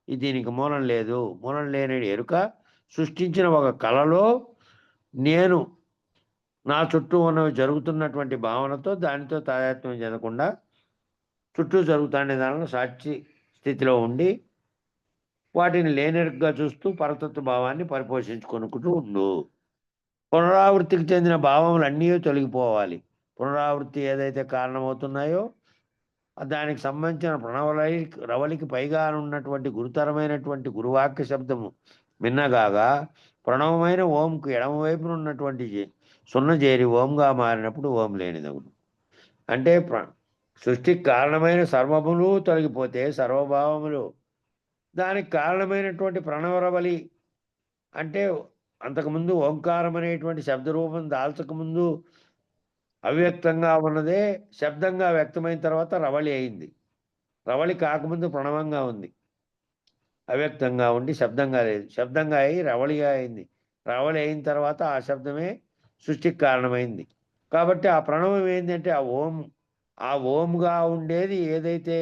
దీనికి మూలం లేదు. మూలం లేని ఎరుక సృష్టించిన ఒక కళలో నేను నా చుట్టూ ఉన్నవి జరుగుతున్నటువంటి భావనతో దానితో తాదాత్మ్యం చెందకుండా చుట్టూ జరుగుతానే దానిలో సాక్షి స్థితిలో ఉండి వాటిని లేనెరుగ్గా చూస్తూ పరతత్వ భావాన్ని పరిపోషించుకొనుకుంటూ ఉండు. పునరావృత్తికి చెందిన భావములు అన్నీ తొలగిపోవాలి. పునరావృత్తి ఏదైతే కారణమవుతున్నాయో దానికి సంబంధించిన రవలికి పైగా ఉన్నటువంటి గురుతరమైనటువంటి గురువాక్య శబ్దము విన్నగాగా ప్రణవమైన ఓంకు ఎడమవైపున ఉన్నటువంటి సున్న చేరి ఓంగా మారినప్పుడు ఓం లేనిదవును. అంటే సృష్టికి కారణమైన సర్వములు తొలగిపోతే సర్వభావములు దానికి కారణమైనటువంటి ప్రణవరవలి అంటే అంతకుముందు ఓంకారం అనేటువంటి శబ్దరూపం దాల్చకముందు అవ్యక్తంగా ఉన్నదే శబ్దంగా వ్యక్తమైన తర్వాత రవళి అయింది. రవళి కాకముందు ప్రణవంగా ఉంది, అవ్యక్తంగా ఉండి శబ్దంగా లేదు. శబ్దంగా అయి రవళిగా అయింది. రవళి అయిన తర్వాత ఆ శబ్దమే సృష్టికి కారణమైంది. కాబట్టి ఆ ప్రణవం ఏంటంటే ఆ ఓంగా ఉండేది ఏదైతే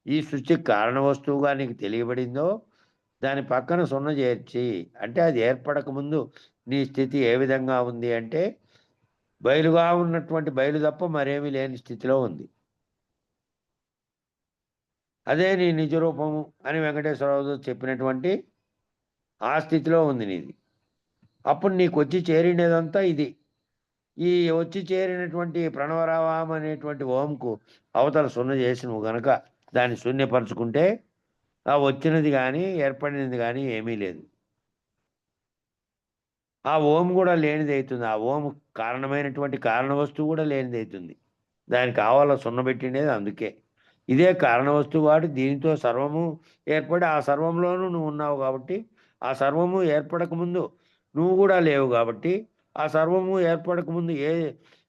ఈ సృష్టికి కారణ వస్తువుగా నీకు తెలియబడిందో దాని పక్కన సున్న చేర్చి, అంటే అది ఏర్పడకముందు నీ స్థితి ఏ విధంగా ఉంది అంటే బయలుగా ఉన్నటువంటి బయలు తప్ప మరేమీ లేని స్థితిలో ఉంది. అదే నీ నిజరూపము అని వెంకటేశ్వరరావు చెప్పినటువంటి ఆ స్థితిలో ఉంది నీది. అప్పుడు నీకు వచ్చి చేరినదంతా ఇది. ఈ వచ్చి చేరినటువంటి ప్రణవరావం అనేటువంటి ఓంకు అవతల సున్న చేసి నువ్వు గనక దాన్ని శూన్యపరుచుకుంటే ఆ వచ్చినది కానీ ఏర్పడినది కానీ ఏమీ లేదు. ఆ ఓం కూడా లేనిది అవుతుంది. ఆ ఓం కారణమైనటువంటి కారణ వస్తువు కూడా లేనిది అవుతుంది. దానికి కావాల సున్నబెట్టిండేది అందుకే. ఇదే కారణ వస్తువు వాడు దీనితో సర్వము ఏర్పడి ఆ సర్వంలోనూ నువ్వు ఉన్నావు కాబట్టి ఆ సర్వము ఏర్పడకముందు నువ్వు కూడా లేవు కాబట్టి ఆ సర్వము ఏర్పడకముందు ఏ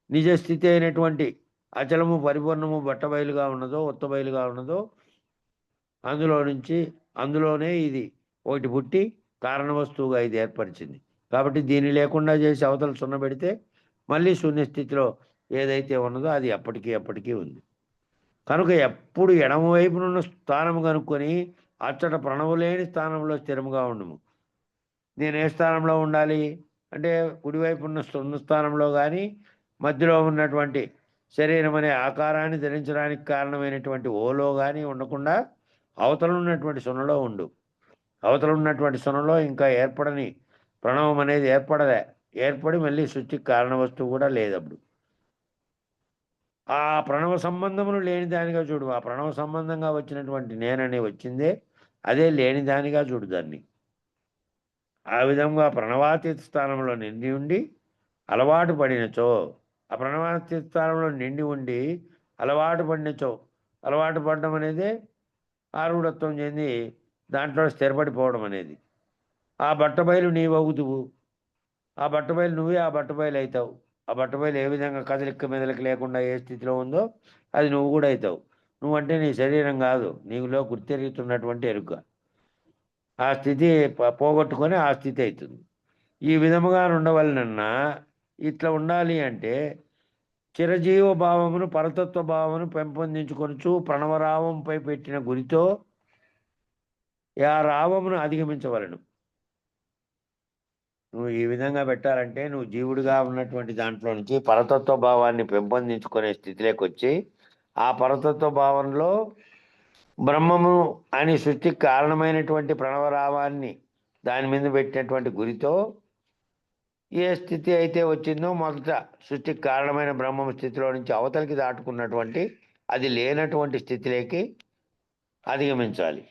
నిజస్థితి అయినటువంటి అచలము పరిపూర్ణము బట్టబయలుగా ఉన్నదో ఉత్తబయలుగా ఉన్నదో అందులోనే ఇది ఒకటి పుట్టి కారణ వస్తువుగా ఇది ఏర్పరిచింది. కాబట్టి దీన్ని లేకుండా చేసి అవతల సున్న పెడితే మళ్ళీ శూన్యస్థితిలో ఏదైతే ఉన్నదో అది ఎప్పటికీ ఉంది. కనుక ఎప్పుడు ఎడమవైపునున్న స్థానము కనుక్కొని అచ్చట ప్రణవు లేని స్థానంలో స్థిరముగా ఉండము. నేను ఏ స్థానంలో ఉండాలి అంటే కుడివైపు ఉన్న సున్న స్థానంలో కానీ మధ్యలో ఉన్నటువంటి శరీరం అనే ఆకారాన్ని ధరించడానికి కారణమైనటువంటి ఓలో కానీ ఉండకుండా అవతల ఉన్నటువంటి సున్నలో ఉండు. అవతల ఉన్నటువంటి సున్నలో ఇంకా ఏర్పడని ప్రణవం అనేది ఏర్పడి మళ్ళీ సృష్టికి కారణ వస్తువు కూడా లేదప్పుడు. ఆ ప్రణవ సంబంధములు లేని దానిగా చూడు. ఆ ప్రణవ సంబంధంగా వచ్చినటువంటి నేననే వచ్చిందే అదే లేని దానిగా చూడు దాన్ని. ఆ విధంగా ప్రణవాతీత స్థానంలో నిండి ఉండి అలవాటు పడినచో, ఆ ప్రణవాతీత స్థానంలో నిండి ఉండి అలవాటు పడినచో, అలవాటు పడడం అనేది ఆరుడత్వం చెంది దాంట్లో స్థిరపడిపోవడం అనేది. ఆ బట్టబయలు నీవవుతువు. ఆ బట్టబయలు నువ్వే ఆ బట్టబయలు అవుతావు. ఆ బట్టబయలు ఏ విధంగా కదలిక మెదలిక లేకుండా ఏ స్థితిలో ఉందో అది నువ్వు కూడా అవుతావు. నువ్వంటే నీ శరీరం కాదు, నీలో గుర్తెరుగుతున్నటువంటి ఎరుక. ఆ స్థితి పోగొట్టుకొని ఆ స్థితి అవుతుంది. ఈ విధముగా ఉండవలనన్నా ఇట్లా ఉండాలి అంటే చిరజీవ భావమును పరతత్వ భావమును పెంపొందించుకొనుచు ప్రణవరావంపై పెట్టిన గురితో ఆ రావమును అధిగమించవలను. నువ్వు ఈ విధంగా పెట్టాలంటే నువ్వు జీవుడిగా ఉన్నటువంటి దాంట్లో నుంచి పరతత్వ భావాన్ని పెంపొందించుకునే స్థితిలోకి వచ్చి ఆ పరతత్వ భావంలో బ్రహ్మము అని సృష్టికి కారణమైనటువంటి ప్రణవరావాన్ని దాని మీద పెట్టినటువంటి గురితో ఏ స్థితి అయితే వచ్చిందో మొదట సృష్టికి కారణమైన బ్రహ్మము స్థితిలో నుంచి అవతలికి దాటుకున్నటువంటి అది లేనటువంటి స్థితిలోకి అధిగమించాలి.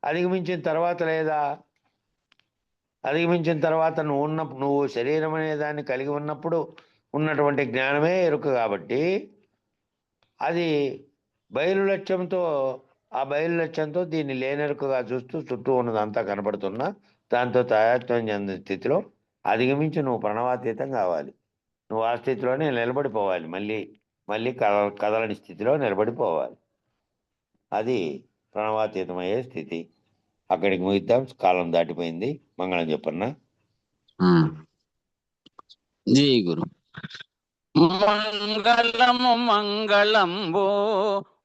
అధిగమించిన తర్వాత అధిగమించిన తర్వాత నువ్వు శరీరం అనే దాన్ని కలిగి ఉన్నప్పుడు ఉన్నటువంటి జ్ఞానమే ఎరుక కాబట్టి అది బయలు లక్ష్యంతో దీన్ని లేనెరుకగా చూస్తూ చుట్టూ ఉన్నదంతా కనపడుతున్నా దాంతో తాయాత్మ్యం చెందిన స్థితిలో అధిగమించి నువ్వు ప్రణవాతీతం కావాలి. నువ్వు ఆ స్థితిలోనే నిలబడిపోవాలి. మళ్ళీ కదలని స్థితిలో నిలబడిపోవాలి. అది ప్రణవాతీతమయ్యే స్థితి. అక్కడికి ముగిద్దాం, కాలం దాటిపోయింది. మంగళం చెప్పన్నా. జీ గురు. మంగళము మంగళంబు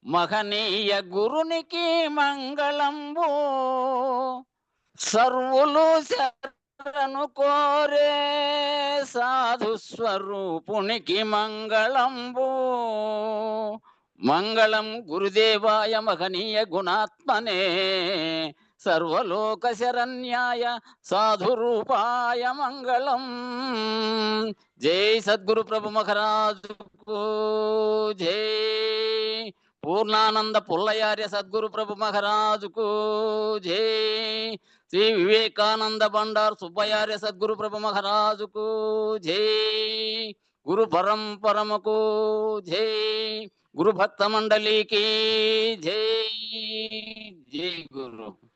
మహనీయ గురునికి మంగళంబు, సర్వులు శరణు కోరే సాధు స్వరూపునికి మంగళంబు. మంగళం గురుదేవాయ మహనీయ గుణాత్మనే, సర్వలోక శరణ్యాయ సాధు రూపాయ మంగళం. జై సద్గురు ప్రభు మహారాజుకు జై. పూర్ణానంద పుల్లయార్య సద్గురు ప్రభు మహారాజుకు జై. శ్రీ వివేకానంద బండారు సుబ్బయార్య సద్గురు ప్రభు మహారాజుకు జై. గురు పరంపరమకు జై. గురు భక్త మండలికి జై. జై గురు.